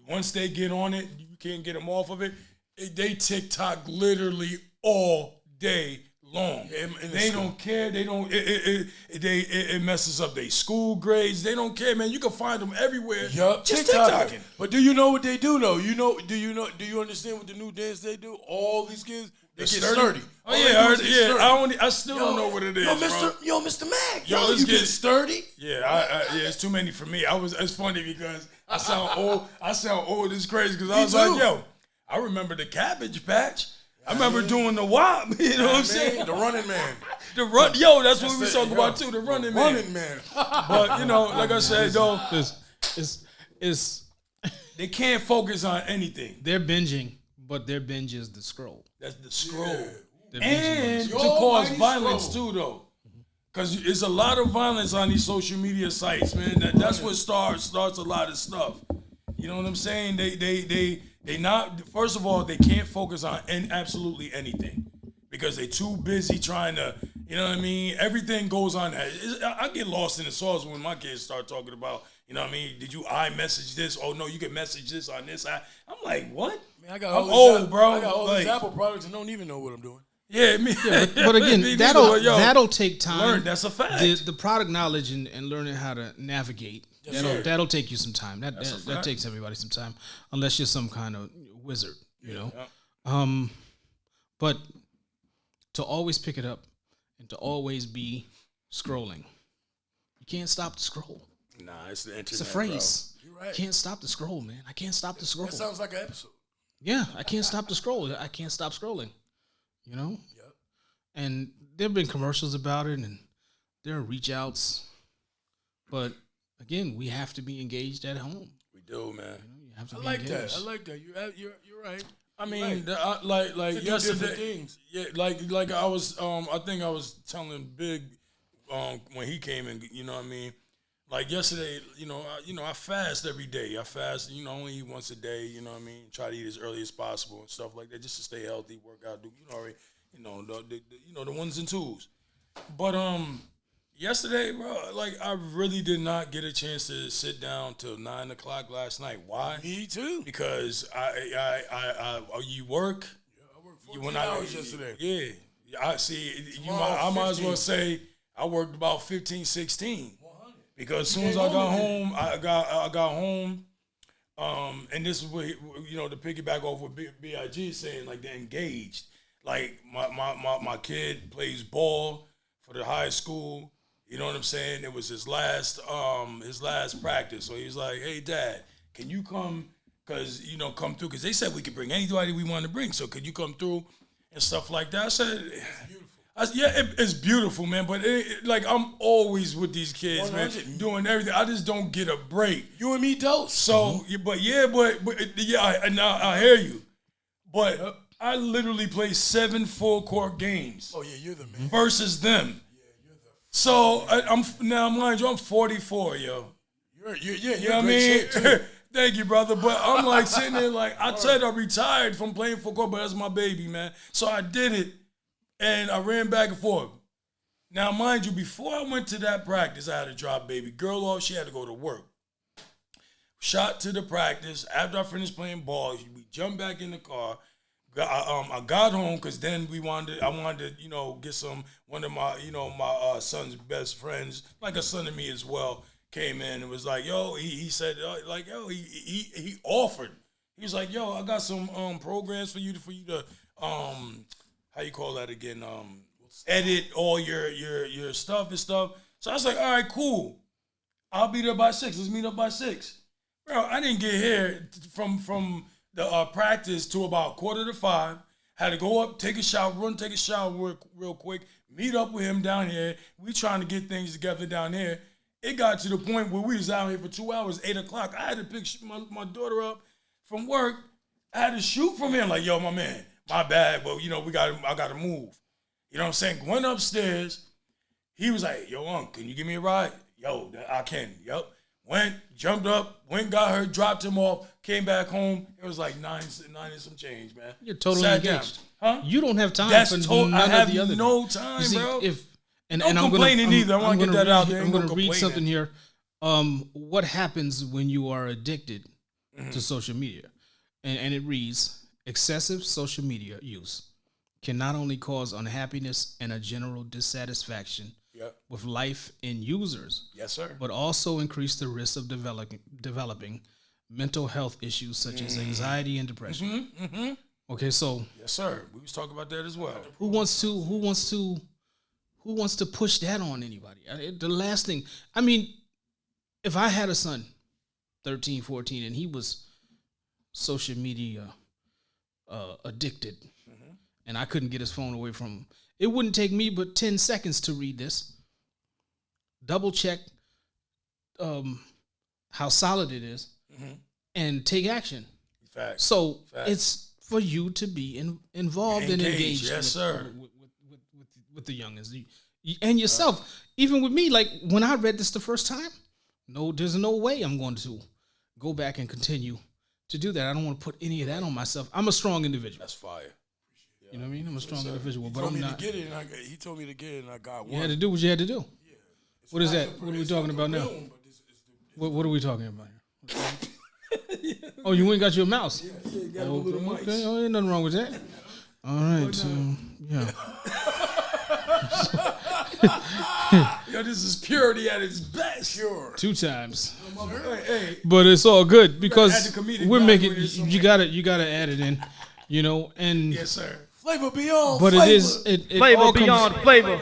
[SPEAKER 1] Once they get on it, you can't get them off of it. They TikTok literally all day long. They don't care. They don't. It messes up their school grades. They don't care, man. You can find them everywhere.
[SPEAKER 2] Yup,
[SPEAKER 1] just
[SPEAKER 2] TikToking.
[SPEAKER 1] TikToking.
[SPEAKER 2] But do you know what they do though? Do you understand what the new dance they do? All these kids, they get sturdy.
[SPEAKER 1] Oh yeah, I still don't know what it is.
[SPEAKER 2] Mr. Mac.
[SPEAKER 1] Let's
[SPEAKER 2] you
[SPEAKER 1] get
[SPEAKER 2] get sturdy.
[SPEAKER 1] Yeah, it's too many for me. It's funny because I sound old. I sound old. It's crazy because I was like, I remember the Cabbage Patch. I remember doing the WAP. You know what I'm saying?
[SPEAKER 2] The Running Man.
[SPEAKER 1] That's what we talking about too. The Running Man.
[SPEAKER 2] Running Man.
[SPEAKER 1] But like I said, though,
[SPEAKER 3] It's
[SPEAKER 1] they can't focus on anything.
[SPEAKER 3] they're binging, but their binge is the scroll.
[SPEAKER 1] That's the scroll.
[SPEAKER 3] They're binging on the
[SPEAKER 1] And to
[SPEAKER 3] scroll.
[SPEAKER 1] cause
[SPEAKER 2] mighty
[SPEAKER 1] violence
[SPEAKER 2] scroll.
[SPEAKER 1] too, though. Because it's a lot of violence on these social media sites, man. That's what starts a lot of stuff. You know what I'm saying? They not, first of all, they can't focus on absolutely anything because they too busy trying to, you know what I mean? Everything goes on that. I get lost in the sauce when my kids start talking about, you know what I mean? Did you iMessage this? Oh no, you can message this on this. I'm like, what?
[SPEAKER 2] Man, I got
[SPEAKER 1] I'm
[SPEAKER 2] all
[SPEAKER 1] old, bro.
[SPEAKER 2] I got all
[SPEAKER 1] Like,
[SPEAKER 2] these Apple products and don't even know what I'm doing.
[SPEAKER 1] yeah, me.
[SPEAKER 3] But again,
[SPEAKER 1] me
[SPEAKER 3] that'll
[SPEAKER 1] neither, yo.
[SPEAKER 3] that'll take time.
[SPEAKER 1] Learn, that's a fact.
[SPEAKER 3] The product knowledge and learning how to navigate.
[SPEAKER 1] sir.
[SPEAKER 3] That'll take you some time.
[SPEAKER 1] a
[SPEAKER 3] That
[SPEAKER 1] fact.
[SPEAKER 3] takes everybody some time, unless you're some kind of wizard, you know.
[SPEAKER 1] Yeah.
[SPEAKER 3] But to always pick it up and to always be scrolling, you can't stop the scroll.
[SPEAKER 1] Nah, it's the internet.
[SPEAKER 3] It's a phrase.
[SPEAKER 2] You're right.
[SPEAKER 3] Can't stop the scroll, man. I can't stop the scroll.
[SPEAKER 2] That sounds like an episode.
[SPEAKER 3] Yeah, I can't stop the scroll. I can't stop scrolling. You know?
[SPEAKER 2] Yep.
[SPEAKER 3] And there have been commercials about it and there are reach outs. But again, we have to be engaged at home.
[SPEAKER 1] We do, man.
[SPEAKER 3] You have to
[SPEAKER 2] I
[SPEAKER 3] be
[SPEAKER 2] like
[SPEAKER 3] engaged.
[SPEAKER 2] that. I like that. You're right.
[SPEAKER 1] I mean,
[SPEAKER 2] Right.
[SPEAKER 1] like
[SPEAKER 2] To do
[SPEAKER 1] yesterday,
[SPEAKER 2] different things.
[SPEAKER 1] yeah, like I was, I think I was telling Big, when he came in, you know what I mean. Like yesterday, I fast every day. I fast, only eat once a day. You know what I mean. Try to eat as early as possible and stuff like that, just to stay healthy, work out, do the ones and twos. But Yesterday, bro, like I really did not get a chance to sit down till 9 o'clock last night. Why?
[SPEAKER 2] Me too.
[SPEAKER 1] Because you work.
[SPEAKER 2] I worked 14 hours yesterday.
[SPEAKER 1] Yeah, I see.
[SPEAKER 2] Tomorrow,
[SPEAKER 1] I might as
[SPEAKER 2] 15.
[SPEAKER 1] well say I worked about 15, 16. Because as soon as I got home, I got home. And this is what to piggyback off what Big is saying, like they're engaged. Like my kid plays ball for the high school. You know what I'm saying? It was his last practice. So he's like, "Hey, Dad, can you come? Cause come through. Cause they said we could bring anybody we wanted to bring. So could you come through and stuff like that?" I said, it's beautiful, man. But like I'm always with these kids,
[SPEAKER 2] 100.
[SPEAKER 1] man, doing everything. I just don't get a break.
[SPEAKER 2] You and me, dose.
[SPEAKER 1] So, but I hear you. But I literally play 7 full-court games.
[SPEAKER 2] Oh yeah, you're the man.
[SPEAKER 1] Versus them. So I'm mind you, I'm 44, yo.
[SPEAKER 2] You're
[SPEAKER 1] You know what I
[SPEAKER 2] great
[SPEAKER 1] mean?
[SPEAKER 2] shape too.
[SPEAKER 1] Thank you, brother. But I'm like sitting there like, I said I retired from playing football, but that's my baby, man. So I did it, and I ran back and forth. Now, mind you, before I went to that practice, I had to drop baby girl off. She had to go to work. Shot to the practice. After I finished playing ball, we jumped back in the car. I got home because then I wanted to, get one of my, my son's best friends, like a son of me as well, came in and was like, yo, he said, he offered. He was like, yo, I got some programs for you to how you call that again? Edit all your stuff and stuff. So I was like, all right, cool. I'll be there by 6. Let's meet up by 6. Bro, I didn't get here from the practice to about 4:45. Had to go up, take a shower real quick, meet up with him down here. We trying to get things together down here. It got to the point where we was out here for 2 hours, 8 o'clock. I had to pick my daughter up from work. I had to shoot from him like, yo, my man, my bad, but I got to move. You know what I'm saying? Went upstairs. He was like, yo, Unc, can you give me a ride? Yo, I can. Yup. Went, jumped up, got her, dropped him off, came back home. It was like 9 and some change, man.
[SPEAKER 3] You're totally
[SPEAKER 1] Sat
[SPEAKER 3] engaged.
[SPEAKER 1] down. Huh?
[SPEAKER 3] You don't have time
[SPEAKER 1] That's
[SPEAKER 3] for
[SPEAKER 1] I
[SPEAKER 3] none
[SPEAKER 1] have
[SPEAKER 3] of the other.
[SPEAKER 1] no time,
[SPEAKER 3] You see,
[SPEAKER 1] bro.
[SPEAKER 3] And
[SPEAKER 1] No
[SPEAKER 3] I'm
[SPEAKER 1] complaining
[SPEAKER 3] gonna,
[SPEAKER 1] either. I wanna get that out there.
[SPEAKER 3] I'm
[SPEAKER 1] Ain't
[SPEAKER 3] going
[SPEAKER 1] no
[SPEAKER 3] to read
[SPEAKER 1] complaining.
[SPEAKER 3] something here. What happens when you are addicted to social media? And it reads, excessive social media use can not only cause unhappiness and a general dissatisfaction with life in users,
[SPEAKER 1] Yes, sir.
[SPEAKER 3] but also increase the risk of developing mental health issues such as anxiety and depression. Okay, so
[SPEAKER 1] Yes, sir. We was talking about that as well.
[SPEAKER 3] who wants to push that on anybody? The last thing, I mean, if I had a son, 13, 14, and he was social media addicted, and I couldn't get his phone away from him, it wouldn't take me but 10 seconds to read this, double check how solid it is, and take action.
[SPEAKER 1] Facts.
[SPEAKER 3] So it's for you to be involved and engaged
[SPEAKER 1] Yes, sir.
[SPEAKER 3] with the youngins. And yourself. Even with me, like when I read this the first time, there's no way I'm going to go back and continue to do that. I don't want to put any of that on myself. I'm a strong individual.
[SPEAKER 1] That's fire.
[SPEAKER 3] You know what I mean? I'm a strong individual,
[SPEAKER 2] He
[SPEAKER 3] but
[SPEAKER 2] told
[SPEAKER 3] I'm
[SPEAKER 2] me
[SPEAKER 3] not.
[SPEAKER 2] to get it, and he told me to get it, and I got
[SPEAKER 3] You
[SPEAKER 2] one.
[SPEAKER 3] had to do what you had to do. What is that?
[SPEAKER 2] It's
[SPEAKER 3] What are we
[SPEAKER 2] not
[SPEAKER 3] talking
[SPEAKER 2] the
[SPEAKER 3] about now?
[SPEAKER 2] real one, but it's
[SPEAKER 3] What are we talking about here? Oh, you ain't got your mouse.
[SPEAKER 2] got a little mice.
[SPEAKER 3] Okay, oh, ain't nothing wrong with that. All right, so yeah.
[SPEAKER 1] Yo, this is purity at its best.
[SPEAKER 2] Pure.
[SPEAKER 3] 2 times.
[SPEAKER 1] Hey,
[SPEAKER 3] But it's all good
[SPEAKER 1] add
[SPEAKER 3] because
[SPEAKER 1] the comedic
[SPEAKER 3] we're
[SPEAKER 1] value
[SPEAKER 3] making
[SPEAKER 1] in it somewhere.
[SPEAKER 3] you gotta add it in, and
[SPEAKER 1] yes, sir.
[SPEAKER 2] Flavor beyond
[SPEAKER 3] but
[SPEAKER 2] flavor.
[SPEAKER 3] it is it
[SPEAKER 4] Flavor
[SPEAKER 3] all
[SPEAKER 4] beyond
[SPEAKER 3] comes
[SPEAKER 4] flavor.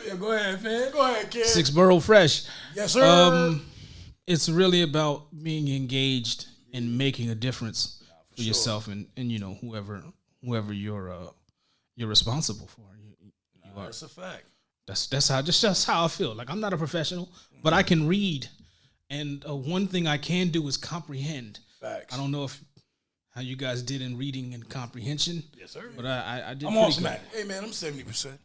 [SPEAKER 1] Yeah, go ahead, fam.
[SPEAKER 2] Go ahead, kid.
[SPEAKER 3] 6 Borough Fresh.
[SPEAKER 2] Yes, sir.
[SPEAKER 3] It's really about being engaged and making a difference for yourself and whoever you're responsible for. You are.
[SPEAKER 1] That's a fact.
[SPEAKER 3] That's how I feel. Like I'm not a professional, but I can read, and one thing I can do is comprehend.
[SPEAKER 1] Facts.
[SPEAKER 3] I don't know how you guys did in reading and comprehension.
[SPEAKER 1] Yes, sir.
[SPEAKER 3] But I did.
[SPEAKER 1] I'm
[SPEAKER 3] pretty
[SPEAKER 1] on
[SPEAKER 3] good.
[SPEAKER 1] smack.
[SPEAKER 2] Hey, man, I'm 70%.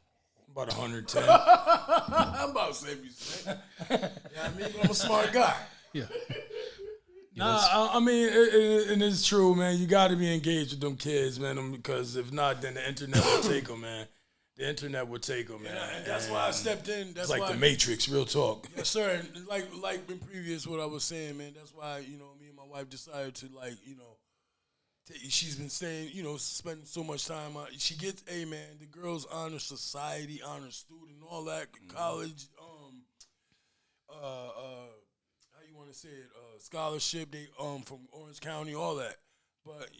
[SPEAKER 1] About 110.
[SPEAKER 2] I'm about 70%. I mean, I'm a smart guy.
[SPEAKER 3] Yeah.
[SPEAKER 1] I mean, and it's true, man. You got to be engaged with them kids, man, because if not, then the internet will take them, man. the internet would take them, man.
[SPEAKER 2] And that's why I stepped in. That's
[SPEAKER 1] It's like
[SPEAKER 2] why
[SPEAKER 1] the Matrix, real talk.
[SPEAKER 2] Yes, sir. And like in previous what I was saying, man. That's why me and my wife decided to she's been saying spending so much time on. She gets man, the girls honor society, honor student, all that college. How you want to say it? Scholarship. They from Orange County, all that. But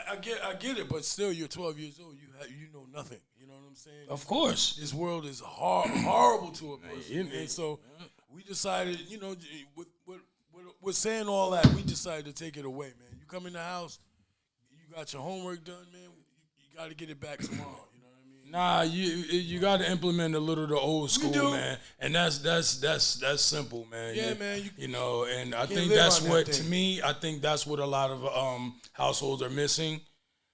[SPEAKER 2] I get it. But still, you're 12 years old. You know nothing. You know what I'm saying?
[SPEAKER 1] Of course.
[SPEAKER 2] This world is horrible to a person. And so we decided, with saying all that, we decided to take it away, man. You come in the house, you got your homework done, man. You got to get it back tomorrow. You know what I mean?
[SPEAKER 1] Nah, you got to implement a little of the old school,
[SPEAKER 2] do.
[SPEAKER 1] man. And that's simple, man.
[SPEAKER 2] Yeah, man.
[SPEAKER 1] And I think
[SPEAKER 2] live
[SPEAKER 1] that's
[SPEAKER 2] on that
[SPEAKER 1] what,
[SPEAKER 2] thing.
[SPEAKER 1] to me, I think that's what a lot of households are missing.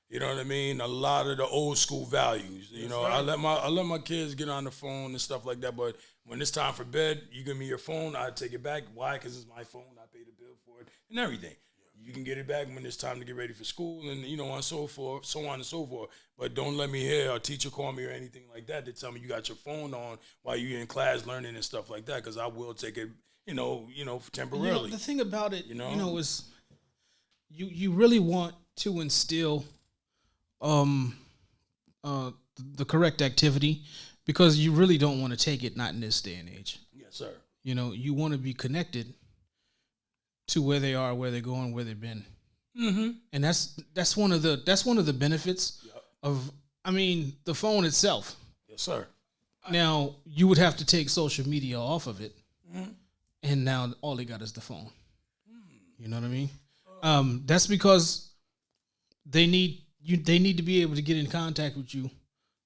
[SPEAKER 1] You know what I mean? A lot of the old school values.
[SPEAKER 2] right.
[SPEAKER 1] I let my kids get on the phone and stuff like that. But when it's time for bed, you give me your phone, I take it back. Why? Because it's my phone. I pay the bill for it and everything. You can get it back when it's time to get ready for school, and and so on and so forth. But don't let me hear a teacher call me or anything like that to tell me you got your phone on while you're in class learning and stuff like that. Because I will take it, temporarily.
[SPEAKER 3] The thing about it,
[SPEAKER 1] is
[SPEAKER 3] you really want to instill the correct activity, because you really don't want to take it not in this day and age.
[SPEAKER 1] Yes, sir.
[SPEAKER 3] You want to be connected to where they are, where they're going, where they've been.
[SPEAKER 1] Mm-hmm.
[SPEAKER 3] And that's one of the benefits of the phone itself.
[SPEAKER 1] Yes, sir.
[SPEAKER 3] Now you would have to take social media off of it, and now all they got is the phone. You know what I mean? That's because they need to be able to get in contact with you.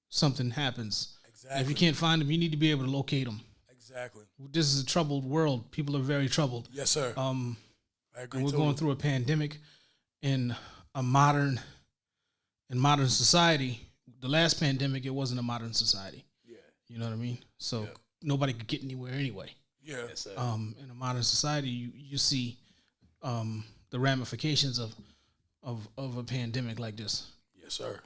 [SPEAKER 3] Something happens.
[SPEAKER 2] Exactly.
[SPEAKER 3] If you can't find them, you need to be able to locate them.
[SPEAKER 2] Exactly.
[SPEAKER 3] This is a troubled world. People are very troubled.
[SPEAKER 2] Yes, sir. I agree.
[SPEAKER 3] And we're going through a pandemic in a modern society. The last pandemic, it wasn't a modern society.
[SPEAKER 2] Yeah.
[SPEAKER 3] You know what I mean? So nobody could get anywhere anyway.
[SPEAKER 2] Yeah.
[SPEAKER 1] Yes, sir.
[SPEAKER 3] In a modern society, you see the ramifications of a pandemic like this.
[SPEAKER 1] Yes, sir.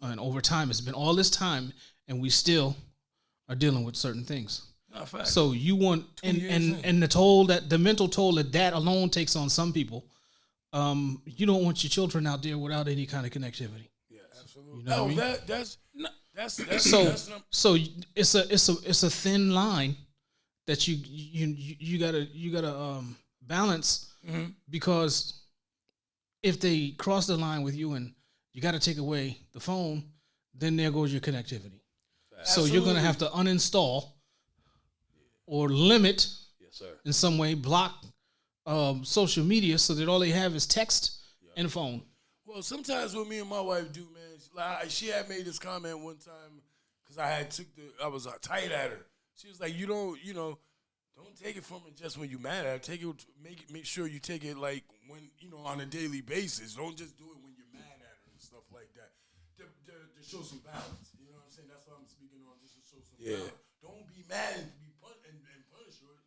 [SPEAKER 3] And over time, it's been all this time, and we still are dealing with certain things.
[SPEAKER 1] Fact.
[SPEAKER 3] So you want and the mental toll that alone takes on some people. You don't want your children out there without any kind of connectivity.
[SPEAKER 2] Yeah, absolutely.
[SPEAKER 3] You know what I mean?
[SPEAKER 2] That's
[SPEAKER 3] it's a thin line that you gotta balance, because if they cross the line with you and you got to take away the phone, then there goes your connectivity. So you're going to have to uninstall or limit,
[SPEAKER 1] yes, sir,
[SPEAKER 3] in some way, block social media so that all they have is text and phone.
[SPEAKER 2] Well, sometimes what me and my wife do, man, she had made this comment one time because I was tight at her. She was like, don't take it from her just when you mad at her. Make sure you take it like when, on a daily basis. Don't just do it when you're mad at her and stuff like that. To show some balance. You know what I'm saying? That's what I'm speaking on, just to show some balance. Don't be mad and punish her.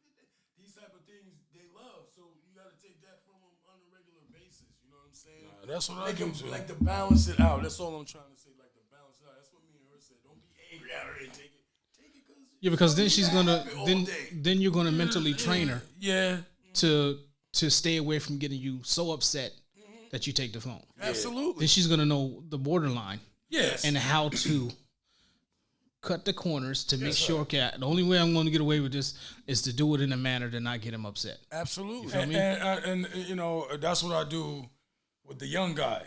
[SPEAKER 2] These type of things they love, so you got to take that from them on a regular basis. You know what I'm saying?
[SPEAKER 1] That's what I do too.
[SPEAKER 2] Like to balance it out. That's all I'm trying to say. Like to balance it out. That's what me and her said. Don't be angry at her and take it. Take it
[SPEAKER 3] Because then she's gonna then you're gonna mentally train her.
[SPEAKER 1] Yeah.
[SPEAKER 3] To stay away from getting you so upset that you take the phone.
[SPEAKER 2] Absolutely.
[SPEAKER 3] Then she's gonna know the borderline.
[SPEAKER 1] Yes.
[SPEAKER 3] And how to cut the corners to make sure, okay, the only way I'm going to get away with this is to do it in a manner to not get him upset.
[SPEAKER 2] Absolutely.
[SPEAKER 3] You feel me?
[SPEAKER 1] And that's what I do with the young guy.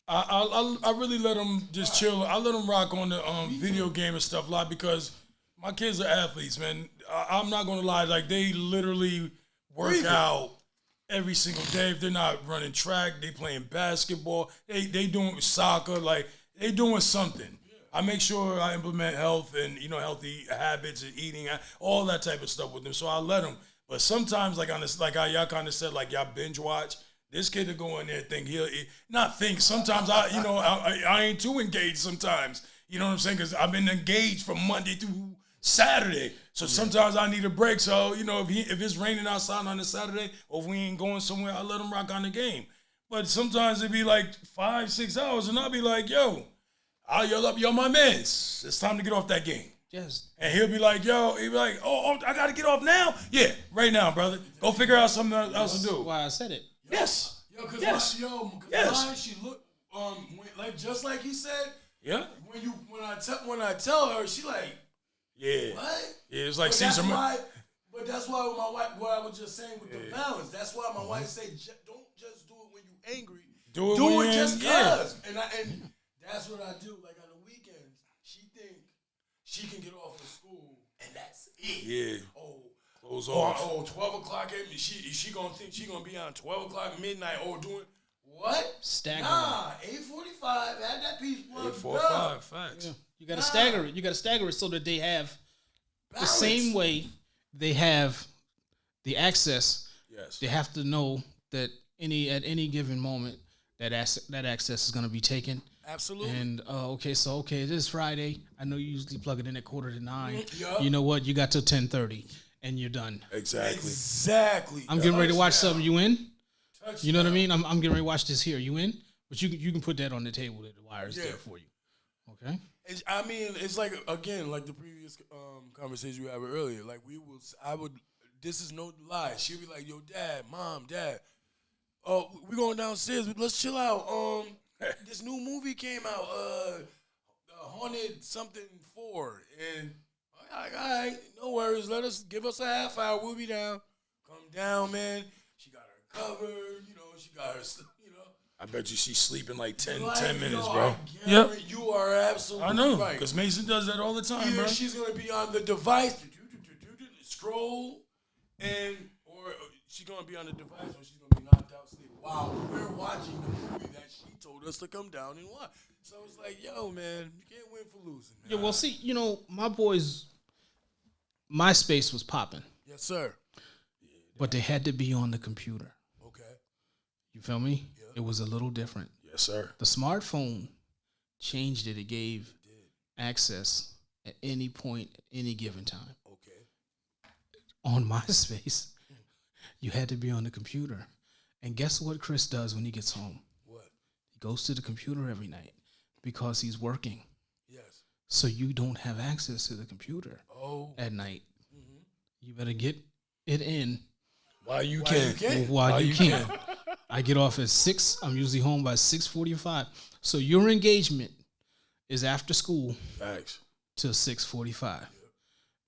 [SPEAKER 1] I really let him just chill. I let him rock on the video game and stuff a lot, because my kids are athletes, man. I'm not going to lie. Like, they literally work out every single day. If they're not running track, they playing basketball. They doing soccer. Like, they doing something. I make sure I implement health and, healthy habits and eating, all that type of stuff with them. So I let them. But sometimes, like how y'all kind of said, like y'all binge watch, this kid will go in there and think sometimes I ain't too engaged sometimes. You know what I'm saying? Because I've been engaged from Monday through Saturday. So sometimes I need a break. So, if it's raining outside on a Saturday, or if we ain't going somewhere, I let him rock on the game. But sometimes it'd be like 5-6 hours, and I'll be like, yo, I'll yell up, yo, my mans, it's time to get off that game.
[SPEAKER 3] Yes.
[SPEAKER 1] And he'll be like, oh, I got to get off now? Yeah, right now, brother. Go figure out something else to do.
[SPEAKER 3] Why I said it.
[SPEAKER 1] Yes.
[SPEAKER 2] Yo, cause
[SPEAKER 1] Yes.
[SPEAKER 2] mine, she looked like just like he said.
[SPEAKER 1] Yeah.
[SPEAKER 2] When I tell her, she like,
[SPEAKER 1] Yeah.
[SPEAKER 2] what?
[SPEAKER 1] Yeah, it's like
[SPEAKER 2] But
[SPEAKER 1] Caesar.
[SPEAKER 2] but that's why with my wife, what I was just saying with the balance. That's why my wife say, don't just do it when you angry.
[SPEAKER 1] Do it
[SPEAKER 2] Do
[SPEAKER 1] when
[SPEAKER 2] it
[SPEAKER 1] you
[SPEAKER 2] just
[SPEAKER 1] angry. Yeah.
[SPEAKER 2] cause. And that's what I do. Like on the weekends, she think she can get off of school and that's it.
[SPEAKER 1] Yeah. Close
[SPEAKER 2] Oh,
[SPEAKER 1] off.
[SPEAKER 2] 12 o'clock at me. She gonna think she gonna be on 12 o'clock midnight or doing what?
[SPEAKER 3] Staggering.
[SPEAKER 2] Nah, 8:45. Had that piece plugged
[SPEAKER 1] 8:45. Facts.
[SPEAKER 3] Yeah. You got to stagger it. You got to stagger it so that they have the
[SPEAKER 2] Balance.
[SPEAKER 3] same way they have the access.
[SPEAKER 1] Yes.
[SPEAKER 3] They have to know that at any given moment that access is going to be taken.
[SPEAKER 2] Absolutely.
[SPEAKER 3] And it is Friday. I know you usually plug it in at 8:45.
[SPEAKER 2] Yup.
[SPEAKER 3] You know what? You got till 10:30 and you're done.
[SPEAKER 2] Exactly.
[SPEAKER 3] I'm getting ready to watch something. You in?
[SPEAKER 2] Touchdown.
[SPEAKER 3] You know what I mean? I'm getting ready to watch this here. You in? But you can put that on the table. That the wire's there for you. Okay.
[SPEAKER 2] It's like again, like the previous conversation you had earlier. Like this is no lie. She'll be like, "Yo, Dad, Mom, Dad, oh, we going downstairs. Let's chill out. This new movie came out, Haunted something 4, and I'm like, all right, no worries. Give us a half hour. We'll be down. Come down, man. She got her covered. She got her stuff.
[SPEAKER 1] I bet you she's sleeping like 10
[SPEAKER 2] Like,
[SPEAKER 1] minutes,
[SPEAKER 2] yo,
[SPEAKER 1] bro.
[SPEAKER 2] I
[SPEAKER 1] Yep.
[SPEAKER 2] guarantee You are absolutely
[SPEAKER 1] I know.
[SPEAKER 2] right.
[SPEAKER 1] Because Mason does that all the time,
[SPEAKER 2] Either
[SPEAKER 1] bro.
[SPEAKER 2] she's gonna be on the device, scroll, or she's gonna be on the device, or she's gonna be knocked out sleep. Wow, we're watching the movie that she told us to come down and watch. So it's like, yo, man, you can't win for losing. Man.
[SPEAKER 3] Yeah. Well, see, my boys, my space was popping,
[SPEAKER 2] Yes, sir.
[SPEAKER 3] but they had to be on the computer.
[SPEAKER 2] Okay.
[SPEAKER 3] You feel me? It was a little different.
[SPEAKER 1] Yes, sir.
[SPEAKER 3] The smartphone changed it. It gave access at any point, at any given time.
[SPEAKER 2] Okay.
[SPEAKER 3] On MySpace, you had to be on the computer. And guess what Chris does when he gets home?
[SPEAKER 2] What?
[SPEAKER 3] He goes to the computer every night because he's working.
[SPEAKER 2] Yes.
[SPEAKER 3] So you don't have access to the computer at night. You better get it in
[SPEAKER 1] While you
[SPEAKER 2] can.
[SPEAKER 1] can.
[SPEAKER 3] while you can. I get off at 6. I'm usually home by 6:45. So your engagement is after school
[SPEAKER 1] Facts.
[SPEAKER 3] till 6:45.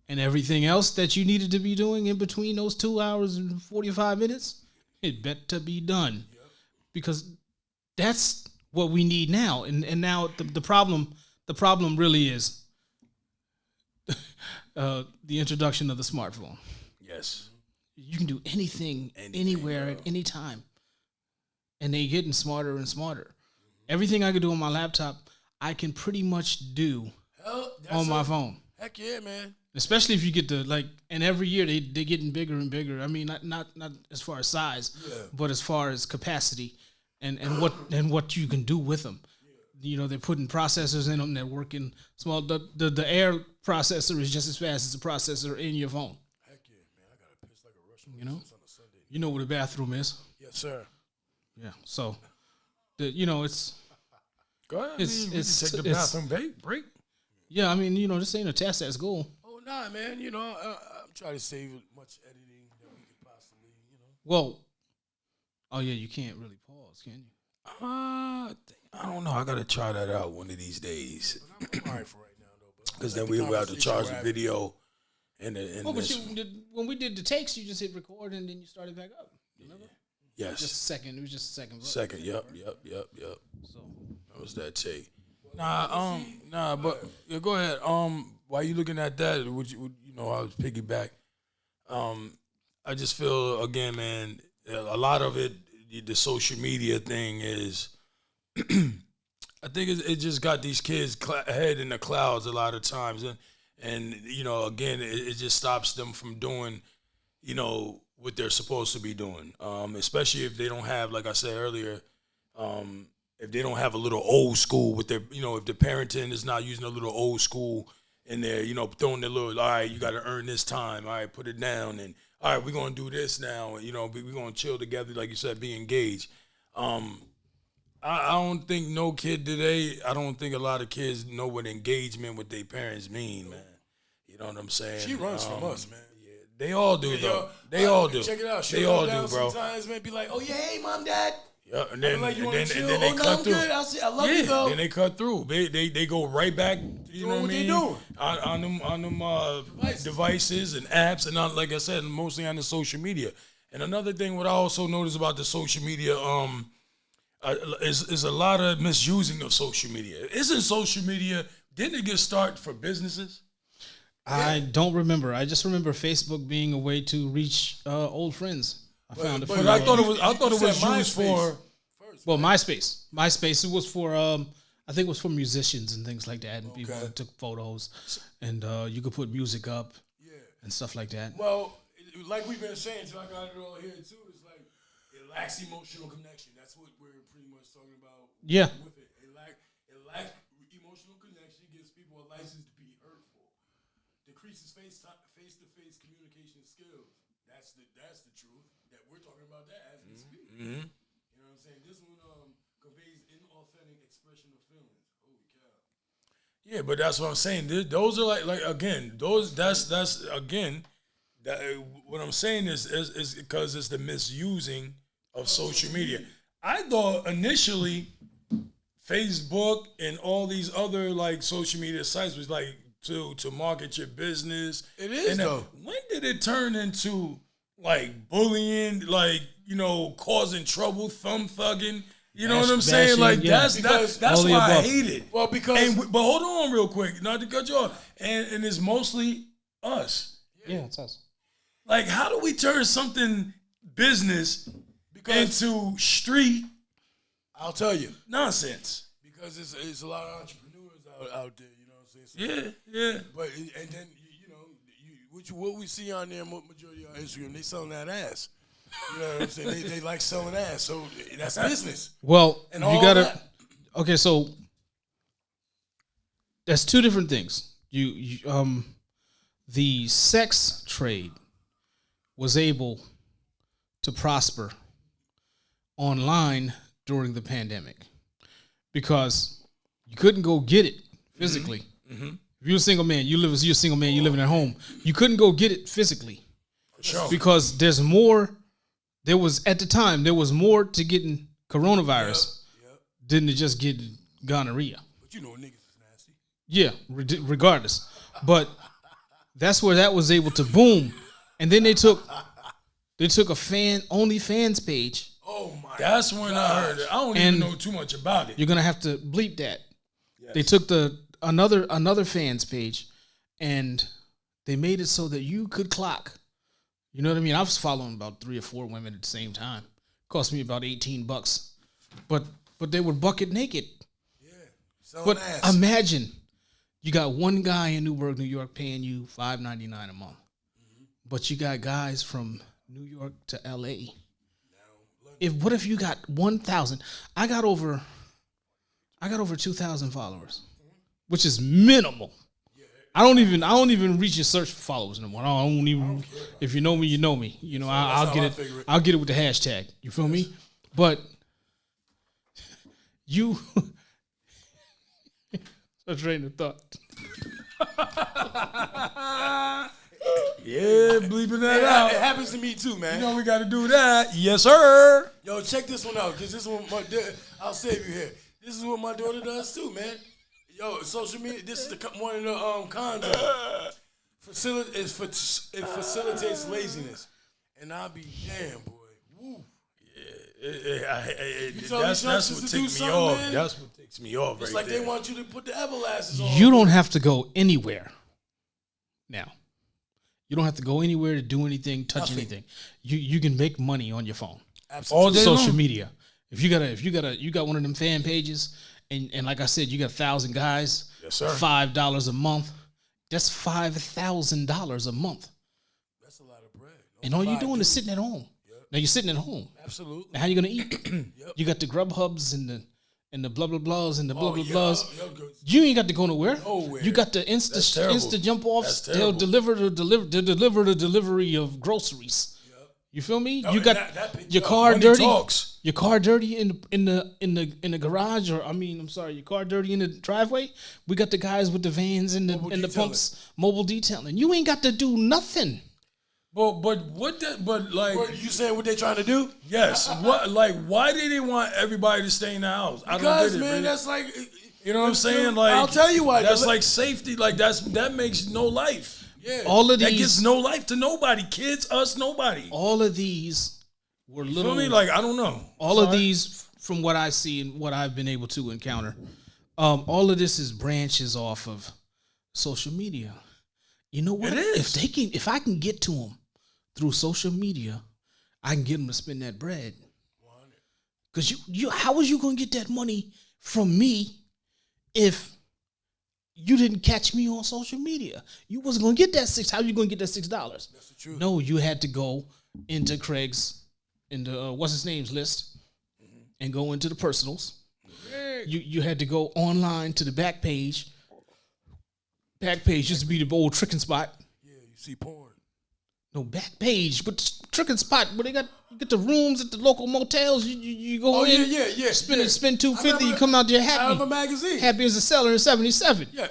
[SPEAKER 3] And everything else that you needed to be doing in between those 2 hours and 45 minutes, it better be done. Because that's what we need now. And now the problem really is the introduction of the smartphone.
[SPEAKER 1] Yes.
[SPEAKER 3] You can do anything anywhere, at any time. And they're getting smarter and smarter. Everything I can do on my laptop, I can pretty much do on my phone.
[SPEAKER 2] Heck yeah, man.
[SPEAKER 3] Especially if you get and every year they're getting bigger and bigger. I mean, not as far as size, but as far as capacity and what you can do with them. They're putting processors in them that work in small. The air processor is just as fast as the processor in your phone.
[SPEAKER 2] Heck yeah, man. I gotta piss like a Russian. On a Sunday.
[SPEAKER 3] You know where the bathroom is.
[SPEAKER 2] Yes, sir.
[SPEAKER 3] Yeah. So, it's.
[SPEAKER 1] Go ahead.
[SPEAKER 3] It's-
[SPEAKER 1] We can
[SPEAKER 3] it's-
[SPEAKER 1] take the
[SPEAKER 3] it's-
[SPEAKER 1] bathroom break.
[SPEAKER 3] Yeah, I mean, this ain't a test at school.
[SPEAKER 2] Oh, nah, man. I'm trying to save as much editing that we could possibly,
[SPEAKER 3] Well, oh yeah, you can't really pause, can you?
[SPEAKER 1] I don't know. I got to try that out one of these days.
[SPEAKER 2] I'm all right for right now, though.
[SPEAKER 1] Because then we will have to charge the video and
[SPEAKER 3] Well, but when we did the takes, you just hit record and then you started back up. Remember?
[SPEAKER 1] Yes.
[SPEAKER 3] Just a second. It was just a second.
[SPEAKER 1] Second. Yep.
[SPEAKER 3] So
[SPEAKER 1] That was that take. But yeah, go ahead. While you looking at that, I was piggyback. I just feel again, man, a lot of it, the social media thing is, I think it just got these kids head in the clouds a lot of times, and again, it just stops them from doing, what they're supposed to be doing, especially if they don't have, like I said earlier, if they don't have a little old school with their, if the parenting is not using a little old school in there, throwing their little, all right, you got to earn this time, all right, put it down, and all right, we're going to do this now, we're going to chill together, like you said, be engaged. I don't think no kid today. I don't think a lot of kids know what engagement with their parents mean, man. You know what I'm saying?
[SPEAKER 2] She runs from us, man.
[SPEAKER 1] Yeah, they all do though. They all do.
[SPEAKER 2] Check it out.
[SPEAKER 1] They all do, bro.
[SPEAKER 2] Sometimes, man, be like, "Oh yeah, hey, mom, dad."
[SPEAKER 1] Yeah, and then,
[SPEAKER 2] Like,
[SPEAKER 1] and then they cut through.
[SPEAKER 2] Good. I love you though.
[SPEAKER 1] Then they cut through. They go right back. You know what I mean?
[SPEAKER 2] doing.
[SPEAKER 1] On them devices and apps and like I said, mostly on the social media. And another thing, what I also noticed about the social media, is a lot of misusing of social media. Isn't social media? Didn't it get started for businesses?
[SPEAKER 3] I don't remember. I just remember Facebook being a way to reach old friends. I found a few.
[SPEAKER 1] But I thought it was
[SPEAKER 2] said
[SPEAKER 1] used
[SPEAKER 2] MySpace.
[SPEAKER 1] for.
[SPEAKER 3] Well, MySpace. It was for I think it was for musicians and things like that, and people that took photos, and you could put music up, and stuff like that.
[SPEAKER 2] Well, like we've been saying, till I got it all here too. It's like it lacks emotional connection. That's what we're pretty much talking about.
[SPEAKER 3] Yeah.
[SPEAKER 2] With it, it lacks emotional connection. Gives people a license to be hurtful. Decreases face-to-face communication skills. That's the truth. That we're talking about that as we speak.
[SPEAKER 1] Mm-hmm.
[SPEAKER 2] You know what I'm saying? This one conveys inauthentic expression of feelings. Holy cow.
[SPEAKER 1] Yeah, but that's what I'm saying. Those are like again, that's again. What I'm saying is because it's the misusing of social media. I thought initially Facebook and all these other like social media sites was like to market your business.
[SPEAKER 2] It is
[SPEAKER 1] and
[SPEAKER 2] though.
[SPEAKER 1] When did it turn into like bullying, like causing trouble, thumb thugging? You know what I'm saying?
[SPEAKER 3] Bashing,
[SPEAKER 1] Like
[SPEAKER 3] yeah.
[SPEAKER 1] that's
[SPEAKER 3] All the
[SPEAKER 1] why I
[SPEAKER 3] above.
[SPEAKER 1] hate it.
[SPEAKER 2] Well, because
[SPEAKER 1] But hold on real quick, not to cut you off. And it's mostly us.
[SPEAKER 3] Yeah, it's us.
[SPEAKER 1] Like, how do we turn something business into street
[SPEAKER 2] I'll tell you.
[SPEAKER 1] nonsense?
[SPEAKER 2] Because it's a lot of entrepreneurs out there, you know what I'm saying? So,
[SPEAKER 1] Yeah.
[SPEAKER 2] But and then what we see on there, majority on Instagram, they selling that ass. You know what I'm saying? They like selling ass, so that's business.
[SPEAKER 3] Well,
[SPEAKER 2] And
[SPEAKER 3] you
[SPEAKER 2] all
[SPEAKER 3] gotta.
[SPEAKER 2] that.
[SPEAKER 3] Okay, so that's two different things. The sex trade was able to prosper online during the pandemic because you couldn't go get it physically. Mm-hmm. If you're a single man, you're a single man, you're living at home. You couldn't go get it physically
[SPEAKER 1] Sure.
[SPEAKER 3] because there was more to getting coronavirus than to just get gonorrhea.
[SPEAKER 2] But niggas is nasty.
[SPEAKER 3] Yeah, regardless. But that's where that was able to boom. And then they took a OnlyFans page.
[SPEAKER 2] Oh my!
[SPEAKER 1] That's when I heard it. I don't even know too much about it.
[SPEAKER 3] You're gonna have to bleep that. Yes. They took another fans page and they made it so that you could clock. You know what I mean? I was following about 3 or 4 women at the same time. Cost me about $18. But they were bucket naked.
[SPEAKER 2] Yeah.
[SPEAKER 3] But
[SPEAKER 2] ass.
[SPEAKER 3] imagine you got one guy in Newburgh, New York paying you $5.99 a month. Mm-hmm. But you got guys from New York to LA. What if you got 1,000? I got over 2,000 followers, which is minimal. I don't even reach your search for followers anymore. I don't even. If you know me, you know me. You know, I'll get it. I'll get it with the hashtag. You feel me? But you. A train of thought.
[SPEAKER 1] Yeah, bleeping that out.
[SPEAKER 2] It happens to me too, man.
[SPEAKER 1] You know we got to do that. Yes, sir.
[SPEAKER 2] Yo, check this one out, because this one, I'll save you here. This is what my daughter does too, man. Yo, social media, this is one of the cons of it. It facilitates laziness. And I'll be damn, boy. Woo.
[SPEAKER 1] That's what takes me off. Man? That's what takes me off.
[SPEAKER 2] It's
[SPEAKER 1] right
[SPEAKER 2] like
[SPEAKER 1] there.
[SPEAKER 2] they want you to put the everlasts on.
[SPEAKER 3] You don't have to go anywhere. Now, you don't have to go anywhere to do anything, touch anything. You can make money on your phone.
[SPEAKER 2] Absolutely.
[SPEAKER 3] All day social media. If you got one of them fan pages, and like I said, you got 1,000 guys.
[SPEAKER 1] Yes, sir.
[SPEAKER 3] $5 a month. That's $5,000 a month.
[SPEAKER 2] That's a lot of bread.
[SPEAKER 3] And all you're doing is sitting at home. Yep. Now you're sitting at home.
[SPEAKER 2] Absolutely.
[SPEAKER 3] Now how you gonna eat? Yep. You got the Grubhubs and the blah blah blahs and the blah blah blahs. You ain't got to go nowhere. You got the Insta jump offs. They'll deliver the delivery of groceries. Yep. You feel me?
[SPEAKER 2] No,
[SPEAKER 3] you got
[SPEAKER 2] that
[SPEAKER 3] your car
[SPEAKER 2] money
[SPEAKER 3] dirty.
[SPEAKER 2] talks.
[SPEAKER 3] Your car dirty in the garage, or I'm sorry, your car dirty in the driveway. We got the guys with the vans and the
[SPEAKER 2] Mobile
[SPEAKER 3] pumps, mobile detailing. You ain't got to do nothing.
[SPEAKER 1] But what that? But like,
[SPEAKER 2] What, you saying what they trying to do?
[SPEAKER 1] yes. What like? Why did they want everybody to stay in the house? I don't
[SPEAKER 2] Because
[SPEAKER 1] get it,
[SPEAKER 2] man,
[SPEAKER 1] man.
[SPEAKER 2] that's like,
[SPEAKER 1] You know what I'm saying? Like,
[SPEAKER 2] I'll tell you why.
[SPEAKER 1] That's like safety. Like that makes no life.
[SPEAKER 2] Yeah.
[SPEAKER 3] All of
[SPEAKER 1] That
[SPEAKER 3] these,
[SPEAKER 1] gives no life to nobody. Kids, us, nobody.
[SPEAKER 3] all of these were
[SPEAKER 1] Feel
[SPEAKER 3] little.
[SPEAKER 1] me? Like I don't know.
[SPEAKER 3] All of these, from what I see and what I've been able to encounter, all of this is branches off of social media. You know what?
[SPEAKER 1] It is.
[SPEAKER 3] If I can get to them through social media, I can get them to spend that bread. Because how was you gonna get that money from me if you didn't catch me on social media? You wasn't gonna get that $6. How you gonna get that $6?
[SPEAKER 2] That's the truth.
[SPEAKER 3] No, you had to go into Craig's, what's his name's list, and go into the personals. You had to go online to the back page. Back page used to be the old tricking spot.
[SPEAKER 2] Yeah, you see porn.
[SPEAKER 3] No, back page, but tricking spot where you get the rooms at the local motels. You go
[SPEAKER 2] Oh
[SPEAKER 3] in,
[SPEAKER 2] yeah.
[SPEAKER 3] spend
[SPEAKER 2] yeah.
[SPEAKER 3] spend $250.
[SPEAKER 2] I remember
[SPEAKER 3] You come out there
[SPEAKER 2] out of a
[SPEAKER 3] happy,
[SPEAKER 2] magazine.
[SPEAKER 3] happy as a seller in '77.
[SPEAKER 2] Yeah.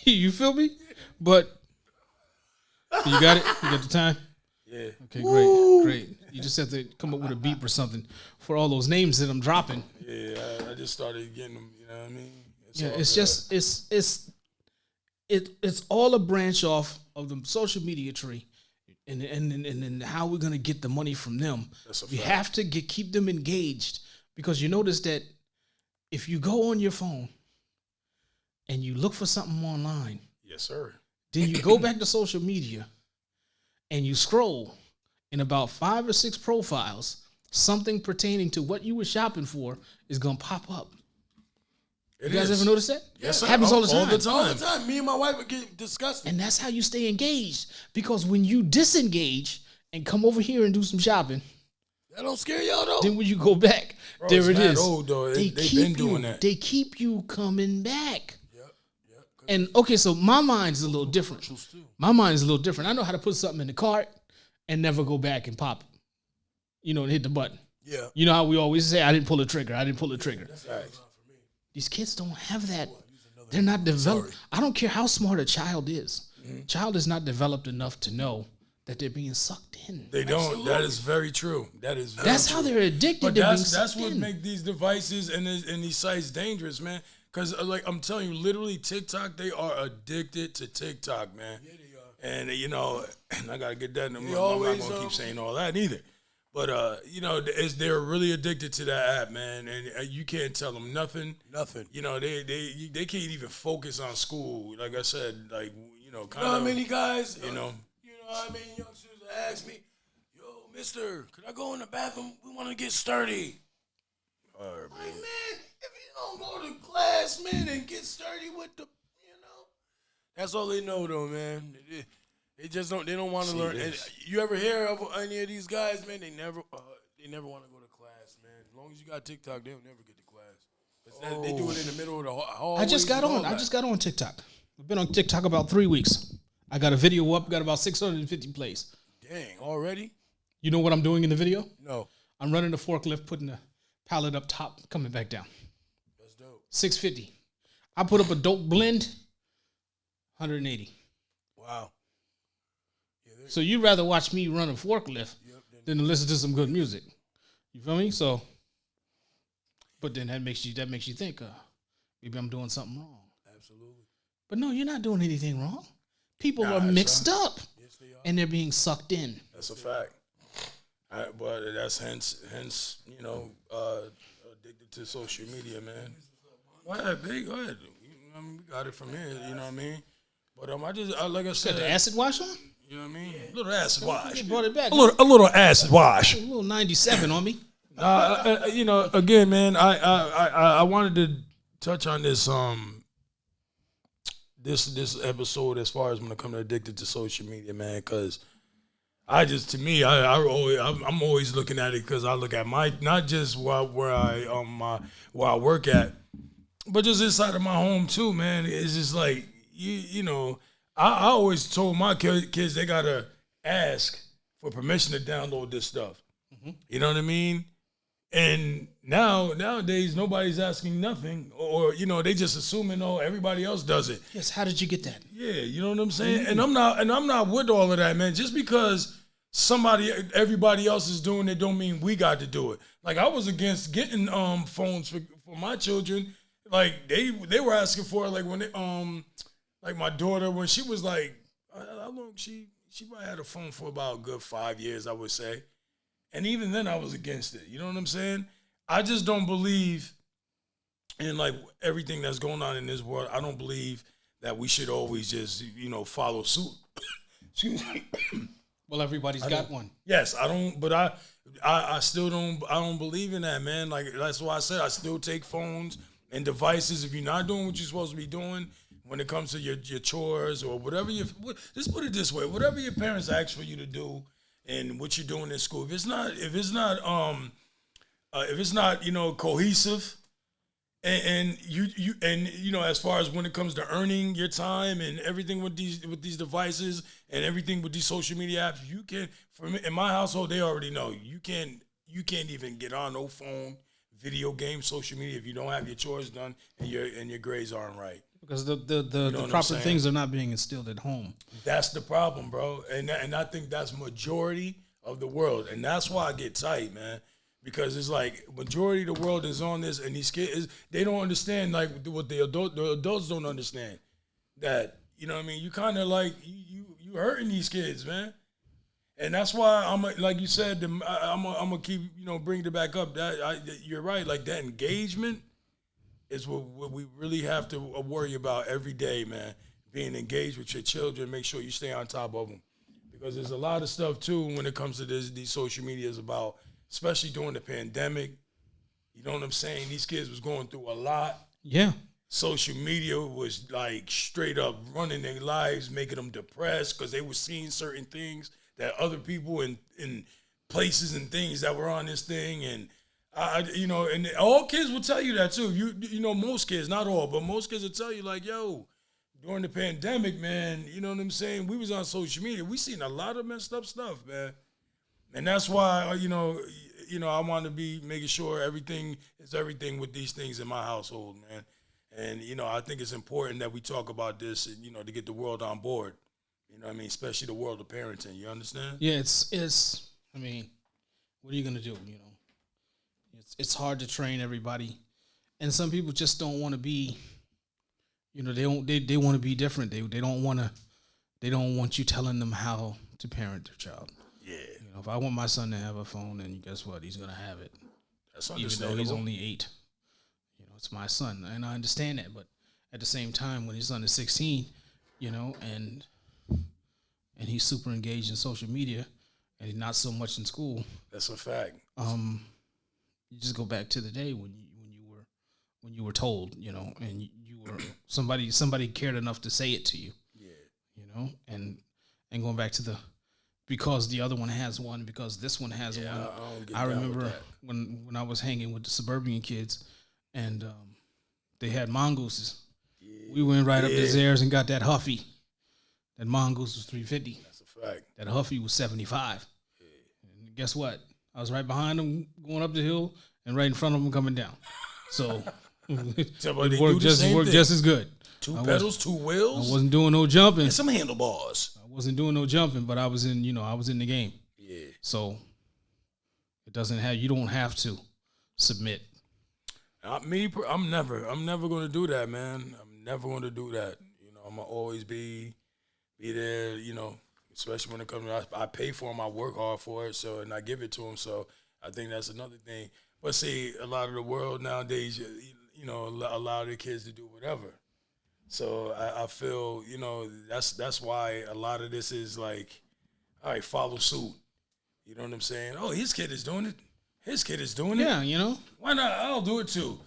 [SPEAKER 3] You feel me? But you got it. You got the time.
[SPEAKER 1] Yeah.
[SPEAKER 3] Okay, great. You just have to come up with a beep or something for all those names that I'm dropping.
[SPEAKER 1] Yeah. I just started getting them. You know what I mean?
[SPEAKER 3] Yeah,
[SPEAKER 1] all
[SPEAKER 3] it's
[SPEAKER 1] good.
[SPEAKER 3] just it's all a branch off of the social media tree, and how we're gonna get the money from them.
[SPEAKER 1] That's a
[SPEAKER 3] We
[SPEAKER 1] fact.
[SPEAKER 3] have to keep them engaged, because you notice that if you go on your phone and you look for something online,
[SPEAKER 1] Yes, sir.
[SPEAKER 3] then you go back to social media and you scroll in about 5 or 6 profiles, something pertaining to what you were shopping for is gonna pop up.
[SPEAKER 1] It
[SPEAKER 3] You guys
[SPEAKER 1] is.
[SPEAKER 3] ever notice that?
[SPEAKER 1] Yes, sir.
[SPEAKER 3] Happens all the time.
[SPEAKER 1] All the time.
[SPEAKER 2] All the time. Me and my wife would get disgusted.
[SPEAKER 3] And that's how you stay engaged. Because when you disengage and come over here and do some shopping,
[SPEAKER 2] That don't scare y'all though.
[SPEAKER 3] then when you go back,
[SPEAKER 1] Bro,
[SPEAKER 3] there
[SPEAKER 1] it's
[SPEAKER 3] it
[SPEAKER 1] mad
[SPEAKER 3] is.
[SPEAKER 1] old, though. They've
[SPEAKER 3] keep
[SPEAKER 1] been doing
[SPEAKER 3] you,
[SPEAKER 1] that.
[SPEAKER 3] They keep you coming back.
[SPEAKER 2] Yep.
[SPEAKER 3] And okay, so my mind's a little different. My mind's a little different. I know how to put something in the cart and never go back and pop it. You know, and hit the button.
[SPEAKER 2] Yeah.
[SPEAKER 3] You know how we always say, I didn't pull the trigger. I didn't pull the trigger.
[SPEAKER 1] Facts.
[SPEAKER 3] These kids don't have that. They're not developed. I don't care how smart a child is. Child is not developed enough to know that they're being sucked in.
[SPEAKER 1] They don't. That is very true. That is. Very
[SPEAKER 3] That's
[SPEAKER 1] true.
[SPEAKER 3] how they're addicted
[SPEAKER 1] But
[SPEAKER 3] to being
[SPEAKER 1] that's
[SPEAKER 3] sucked
[SPEAKER 1] what
[SPEAKER 3] in.
[SPEAKER 1] make these devices and these sites dangerous, man. Because like I'm telling you, literally TikTok, they are addicted to TikTok, man. Yeah, they are. And you know, and I gotta get that. I'm not gonna keep saying all that either. But you know, they're really addicted to that app, man, and you can't tell them nothing.
[SPEAKER 2] Nothing.
[SPEAKER 1] You know, they can't even focus on school. Like I said, like you know,
[SPEAKER 2] You
[SPEAKER 1] kind
[SPEAKER 2] know how
[SPEAKER 1] of.
[SPEAKER 2] many guys?
[SPEAKER 1] You know.
[SPEAKER 2] how many youngsters ask me, "Yo, Mister, could I go in the bathroom? We want to get sturdy."
[SPEAKER 1] All right,
[SPEAKER 2] Like, man, if you don't go to class, man, and get sturdy with the, that's all they know, though, man. They just don't. They don't want to learn. And you ever hear of any of these guys, man? They never want to go to class, man. As long as you got TikTok, they'll never get to class. They do it in the middle of the hallway.
[SPEAKER 3] I just got on TikTok. I've been on TikTok about 3 weeks. I got a video up, got about 650 plays.
[SPEAKER 2] Dang, already?
[SPEAKER 3] You know what I'm doing in the video?
[SPEAKER 2] No.
[SPEAKER 3] I'm running the forklift, putting the pallet up top, coming back down.
[SPEAKER 2] That's dope.
[SPEAKER 3] 650. I put up a dope blend, 180.
[SPEAKER 2] Wow.
[SPEAKER 3] So you'd rather watch me run a forklift than to listen to some good music. You feel me? So, but then that makes you think, maybe I'm doing something wrong.
[SPEAKER 2] Absolutely.
[SPEAKER 3] But no, you're not doing anything wrong. People are mixed up.
[SPEAKER 2] Yes, they are.
[SPEAKER 3] And they're being sucked in.
[SPEAKER 1] That's a fact. But that's hence, you know, addicted to social media, man. Go ahead, big, go ahead. I mean, we got it from here, you know what I mean? But like I said,
[SPEAKER 3] Got the acid wash on?
[SPEAKER 1] you know what I mean? A little acid wash.
[SPEAKER 3] They brought it back.
[SPEAKER 1] A little acid wash.
[SPEAKER 3] A little 97 on me.
[SPEAKER 1] You know, again, man, I wanted to touch on this this episode as far as when it comes to addicted to social media, man, because I'm always looking at it because I look at my not just where I work at, but just inside of my home too, man. It's just like you know, I always told my kids they gotta ask for permission to download this stuff. You know what I mean? And nowadays, nobody's asking nothing, or they just assuming, oh, everybody else does it.
[SPEAKER 3] Yes. How did you get that?
[SPEAKER 1] Yeah, you know what I'm saying? And I'm not with all of that, man. Just because everybody else is doing it don't mean we got to do it. Like, I was against getting phones for my children. Like, they were asking for it, like when they, like my daughter, when she was like, how long she probably had a phone for about a good 5 years, I would say. And even then I was against it. You know what I'm saying? I just don't believe in like everything that's going on in this world. I don't believe that we should always just, follow suit. Excuse me.
[SPEAKER 3] Well, everybody's got one.
[SPEAKER 1] Yes, I don't, but I still don't believe in that, man. Like, that's why I said I still take phones and devices. If you're not doing what you're supposed to be doing when it comes to your chores or whatever just put it this way, whatever your parents ask for you to do and what you're doing in school, if it's not cohesive, and you as far as when it comes to earning your time and everything with these devices and everything with these social media apps, you can, for me, in my household, they already know you can't even get on no phone, video game, social media if you don't have your chores done and your grades aren't right.
[SPEAKER 3] Because the proper things are not being instilled at home. That's
[SPEAKER 1] the problem, bro. And I think that's majority of the world. And that's why I get tight, man. Because it's like majority of the world is on this, and these kids, they don't understand like what the adults don't understand. That, you know what I mean? You kind of like, you hurting these kids, man. And that's why I'm like you said, I'm gonna keep bringing it back up. You're right. Like, that engagement is what we really have to worry about every day, man. Being engaged with your children, make sure you stay on top of them, because there's a lot of stuff too when it comes to these social medias about, especially during the pandemic. You know what I'm saying? These kids was going through a lot.
[SPEAKER 3] Yeah.
[SPEAKER 1] Social media was like straight up running their lives, making them depressed because they were seeing certain things that other people in places and things that were on this thing. And and all kids will tell you that too. Most kids, not all, but most kids will tell you like, yo, during the pandemic, man, you know what I'm saying? We was on social media. We seen a lot of messed up stuff, man. And that's why, I want to be making sure everything is everything with these things in my household, man. And, I think it's important that we talk about this and, to get the world on board. You know what I mean? Especially the world of parenting. You understand?
[SPEAKER 3] Yeah, it's I mean, what are you going to do, It's hard to train everybody. And some people just don't want to be, they want to be different. They don't want you telling them how to parent their child.
[SPEAKER 1] Yeah.
[SPEAKER 3] If I want my son to have a phone, then guess what? He's going to have it.
[SPEAKER 1] That's
[SPEAKER 3] understandable. Even though he's only 8. It's my son. And I understand that. But at the same time, when his son is 16, and he's super engaged in social media and he's not so much in school.
[SPEAKER 1] That's a fact.
[SPEAKER 3] You just go back to the day when you were told, and you were somebody cared enough to say it to you. Yeah. And going back to because the other one has one, because this one has one. I remember when I was hanging with the suburban kids, and they had mongooses. Yeah. We went right up the stairs and got that Huffy. That mongoose was $350.
[SPEAKER 1] That's a fact.
[SPEAKER 3] That Huffy was $75. Yeah. And guess what? I was right behind them going up the hill, and right in front of them coming down. So it worked just as good.
[SPEAKER 1] Two pedals, two wheels.
[SPEAKER 3] I wasn't doing no jumping.
[SPEAKER 1] And some handlebars.
[SPEAKER 3] I wasn't doing no jumping, but I was in the game.
[SPEAKER 1] Yeah.
[SPEAKER 3] So you don't have to submit.
[SPEAKER 1] I'm never going to do that, man. I'm never going to do that. I'm going to always be there, especially when it comes to, I pay for them, I work hard for it, and I give it to them. So I think that's another thing. But see, a lot of the world nowadays, allow their kids to do whatever. So I feel, that's why a lot of this is like, all right, follow suit. You know what I'm saying? Oh, his kid is doing it. His kid is doing it.
[SPEAKER 3] Yeah,
[SPEAKER 1] Why not? I'll do it too.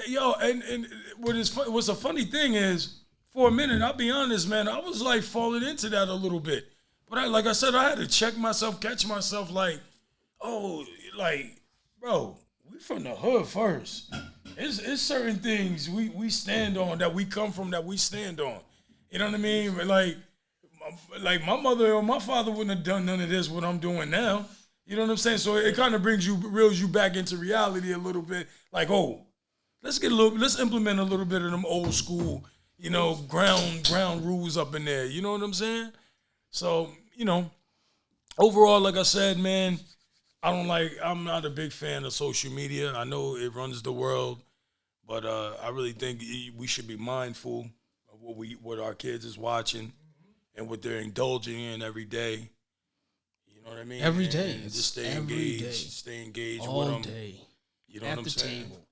[SPEAKER 1] Yo, and what's a funny thing is, for a minute, I'll be honest, man, I was like falling into that a little bit. But like I said, I had to check myself, catch myself like, oh, like, bro, we from the hood first. It's certain things we stand on, that we come from, that we stand on. You know what I mean? Like, like my mother or my father wouldn't have done none of this what I'm doing now. You know what I'm saying? So it kind of reels you back into reality a little bit. Like, oh, let's implement a little bit of them old school, ground rules up in there. You know what I'm saying? So, overall, like I said, man, I'm not a big fan of social media. I know it runs the world, but I really think we should be mindful of what our kids is watching and what they're indulging in every day. You know what I mean?
[SPEAKER 3] Every day.
[SPEAKER 1] And just stay engaged. Stay engaged
[SPEAKER 3] all
[SPEAKER 1] with them.
[SPEAKER 3] day.
[SPEAKER 1] You know
[SPEAKER 3] at
[SPEAKER 1] what I'm
[SPEAKER 3] the
[SPEAKER 1] saying?
[SPEAKER 3] table.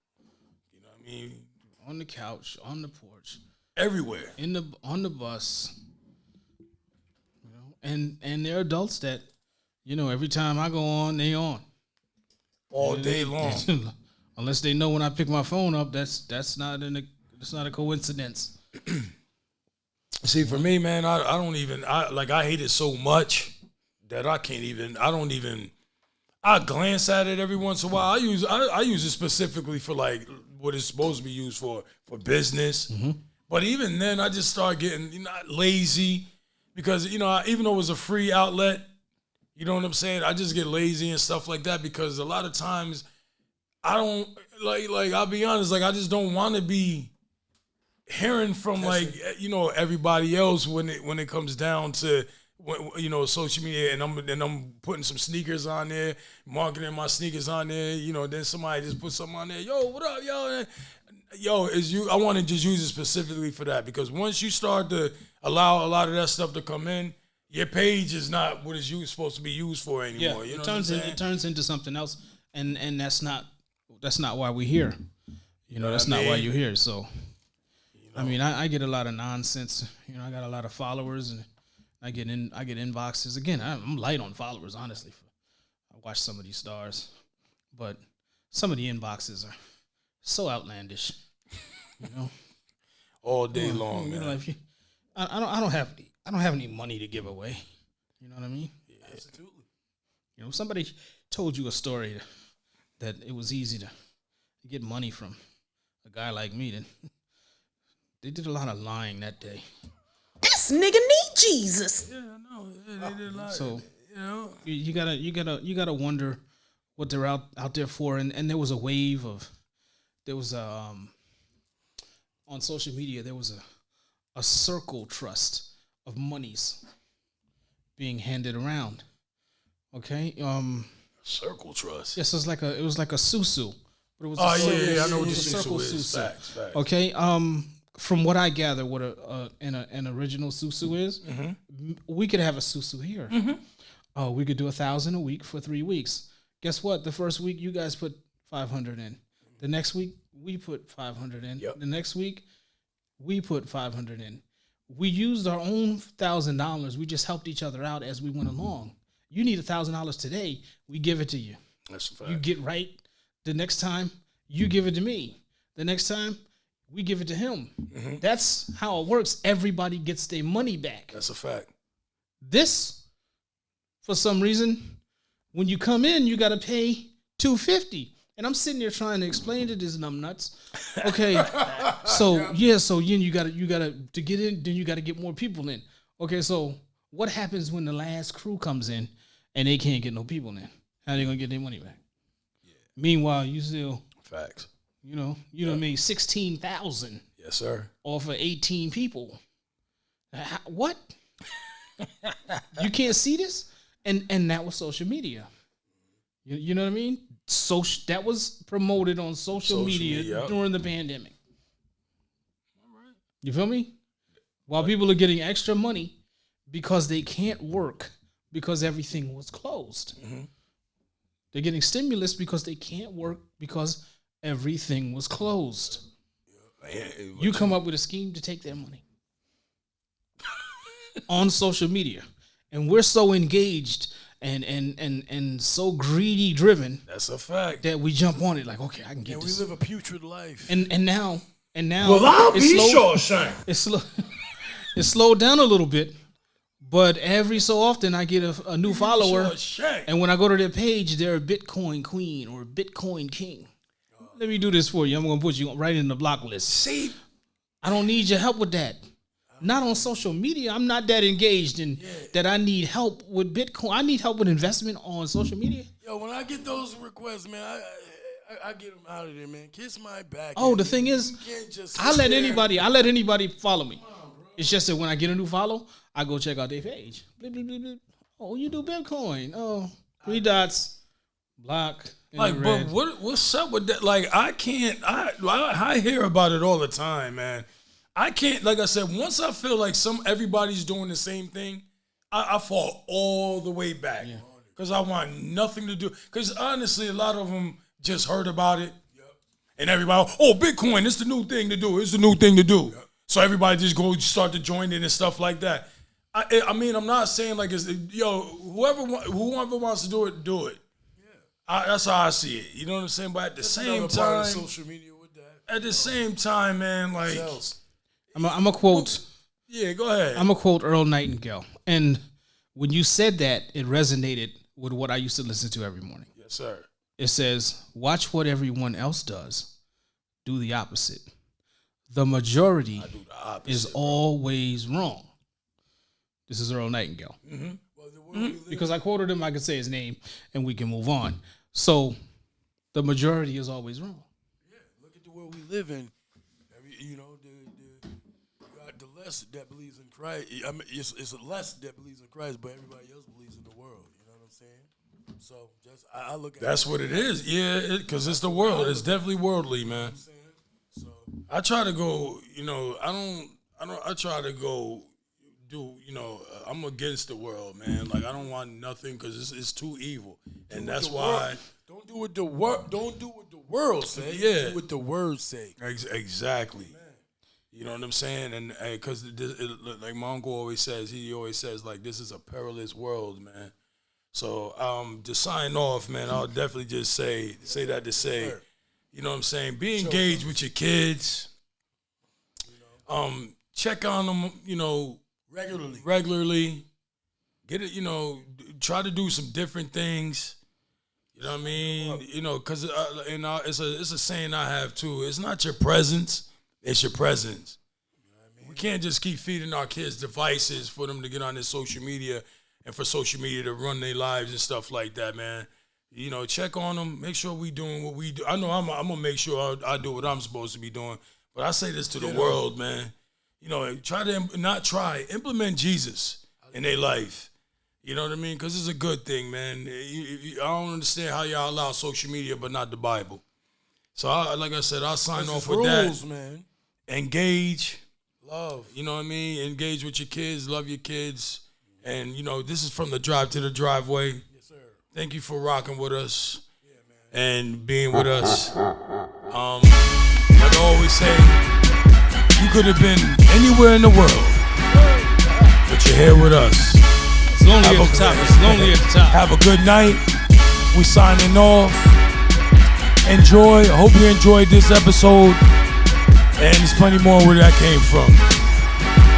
[SPEAKER 1] You know what I mean?
[SPEAKER 3] On the couch, on the porch,
[SPEAKER 1] Everywhere.
[SPEAKER 3] on the bus. And they're adults that, every time I go on, they on.
[SPEAKER 1] All day long.
[SPEAKER 3] Unless they know when I pick my phone up, that's not a coincidence.
[SPEAKER 1] See, for me, man, I hate it so much that I glance at it every once in a while. I use it specifically for like what it's supposed to be used for business. Mm-hmm. But even then, I just start getting lazy because, even though it was a free outlet, you know what I'm saying? I just get lazy and stuff like that because a lot of times I don't like I'll be honest, like I just don't want to be hearing from everybody else when it comes down to social media and I'm putting some sneakers on there, marketing my sneakers on there, then somebody just put something on there, yo, what up, yo, I want to just use it specifically for that because once you start to allow a lot of that stuff to come in, your page is not what it's supposed to be used for anymore.
[SPEAKER 3] Yeah,
[SPEAKER 1] you know
[SPEAKER 3] it turns into something else, and that's not why we're here. That's not why you're here. So, I mean, I get a lot of nonsense. I got a lot of followers, and I get inboxes. Again, I'm light on followers, honestly. I watch some of these stars, but some of the inboxes are so outlandish.
[SPEAKER 1] All day long, man.
[SPEAKER 3] I don't have any money to give away. You know what I mean?
[SPEAKER 2] Yeah, absolutely.
[SPEAKER 3] Somebody told you a story that it was easy to get money from a guy like me. Then they did a lot of lying that day.
[SPEAKER 4] This nigga need Jesus.
[SPEAKER 1] Yeah, I know. Yeah, they did a lot.
[SPEAKER 3] So you gotta wonder what they're out there for. And there was a wave of on social media there was a circle trust of monies being handed around. Okay.
[SPEAKER 1] Circle trust.
[SPEAKER 3] Yes, it was like a susu, but it was.
[SPEAKER 1] I know what the
[SPEAKER 3] circle
[SPEAKER 1] susu is.
[SPEAKER 3] susu.
[SPEAKER 1] Facts.
[SPEAKER 3] Okay. From what I gather, what an original susu is, we could have a susu here. Mm-hmm. We could do 1,000 a week for 3 weeks. Guess what? The first week you guys put 500 in. The next week we put 500 in.
[SPEAKER 1] Yep.
[SPEAKER 3] The next week we put 500 in. We used our own $1,000. We just helped each other out as we went along. You need $1,000 today. We give it to you.
[SPEAKER 1] That's a fact.
[SPEAKER 3] You get right. The next time you give it to me. The next time we give it to him. Mm-hmm. That's how it works. Everybody gets their money back.
[SPEAKER 1] That's a fact.
[SPEAKER 3] This, for some reason, when you come in, you got to pay $250. And I'm sitting there trying to explain to this numbnuts. Okay, so then you gotta to get in, then you gotta get more people in. Okay, so what happens when the last crew comes in and they can't get no people in? How they gonna get their money back? Yeah. Meanwhile, you still
[SPEAKER 1] facts.
[SPEAKER 3] Made 16,000.
[SPEAKER 1] Yes, sir.
[SPEAKER 3] Off of 18 people. What? You can't see this? And that was social media. You know what I mean? That was promoted on social media during the pandemic. All right. You feel me? While people are getting extra money because they can't work because everything was closed. Mm-hmm. They're getting stimulus because they can't work because everything was closed. You come up with a scheme to take their money on social media. And we're so engaged and so greedy driven.
[SPEAKER 1] That's a fact.
[SPEAKER 3] That we jump on it like, okay, I can get this.
[SPEAKER 2] We live a putrid life.
[SPEAKER 3] And now
[SPEAKER 1] well, I'll be Shawshank.
[SPEAKER 3] It's slowed down a little bit, but every so often I get a new follower, and when I go to their page, they're a Bitcoin queen or a Bitcoin king. Let me do this for you. I'm gonna put you right in the block list.
[SPEAKER 1] See,
[SPEAKER 3] I don't need your help with that. not on social media. I'm not that engaged in that I need help with Bitcoin. I need help with investment on social media.
[SPEAKER 2] Yo, when I get those requests, man, I get them out of there, man. Kiss my back.
[SPEAKER 3] Oh, the thing is,
[SPEAKER 2] you can't just
[SPEAKER 3] I let
[SPEAKER 2] sit there.
[SPEAKER 3] anybody follow me. It's just that when I get a new follow, I go check out their page. Blip, blip, blip, blip. Oh, you do Bitcoin. Oh, 3 dots, block.
[SPEAKER 1] Like, but what's up with that? Like, I hear about it all the time, man. I can't, like I said, once I feel like everybody's doing the same thing, I fall all the way back. Because I want nothing to do. Because honestly, a lot of them just heard about it. And everybody, oh, Bitcoin, it's the new thing to do. It's the new thing to do. So everybody just go start to join in and stuff like that. I mean, I'm not saying like, whoever wants to do it, do it. That's how I see it. You know what I'm saying? But at the same time,
[SPEAKER 2] social media with that.
[SPEAKER 1] At the same time, man, like,
[SPEAKER 3] I'm a quote.
[SPEAKER 1] Yeah, go ahead.
[SPEAKER 3] I'm a quote Earl Nightingale, and when you said that, it resonated with what I used to listen to every morning.
[SPEAKER 1] Yes, sir.
[SPEAKER 3] It says, "Watch what everyone else does. Do the opposite. The majority is always wrong." This is Earl Nightingale. Because I quoted him, I could say his name, and we can move on. So, the majority is always wrong.
[SPEAKER 2] Yeah, look at the world we live in. You know, the less that believes in Christ. I mean, it's a less that believes in Christ, but everybody else believes in the world. You know what I'm saying? So, I look at
[SPEAKER 1] that's what it is. Yeah, because it's the world. It's definitely worldly, man.
[SPEAKER 2] So
[SPEAKER 1] I try to go. You know, I try to go. I'm against the world, man. Like, I don't want nothing because it's too evil, and that's why.
[SPEAKER 2] Don't do what the world say.
[SPEAKER 1] Yeah,
[SPEAKER 2] do what the word say.
[SPEAKER 1] Exactly. Man. You know what I'm saying? And because like my uncle always says, like, this is a perilous world, man. So to sign off, man, I'll definitely just say that to say, you know what I'm saying? Be engaged with your kids. Check on them, regularly. Get it, try to do some different things. You know what I mean? Because it's a saying I have too. It's not your presence, it's your presence. You know what I mean? We can't just keep feeding our kids devices for them to get on their social media and for social media to run their lives and stuff like that, man. Check on them. Make sure we doing what we do. I know I'm gonna make sure I do what I'm supposed to be doing. But I say this to the world, man. Implement Jesus in their life. You know what I mean? Because it's a good thing, man. I don't understand how y'all allow social media but not the Bible. So, like I said, I'll sign off with
[SPEAKER 2] rules,
[SPEAKER 1] that.
[SPEAKER 2] Man.
[SPEAKER 1] Engage.
[SPEAKER 2] Love.
[SPEAKER 1] You know what I mean? Engage with your kids. Love your kids. And, this is From the Drive to the Driveway.
[SPEAKER 2] Yes, sir.
[SPEAKER 1] Thank you for rocking with us and being with us. Like I always say, you could have been anywhere in the world, but you're here with us.
[SPEAKER 3] It's lonely at the top. It's lonely at the top.
[SPEAKER 1] Have a good night. We signing off. Enjoy. I hope you enjoyed this episode. And there's plenty more where that came from.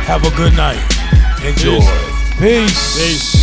[SPEAKER 1] Have a good night. Enjoy. Peace.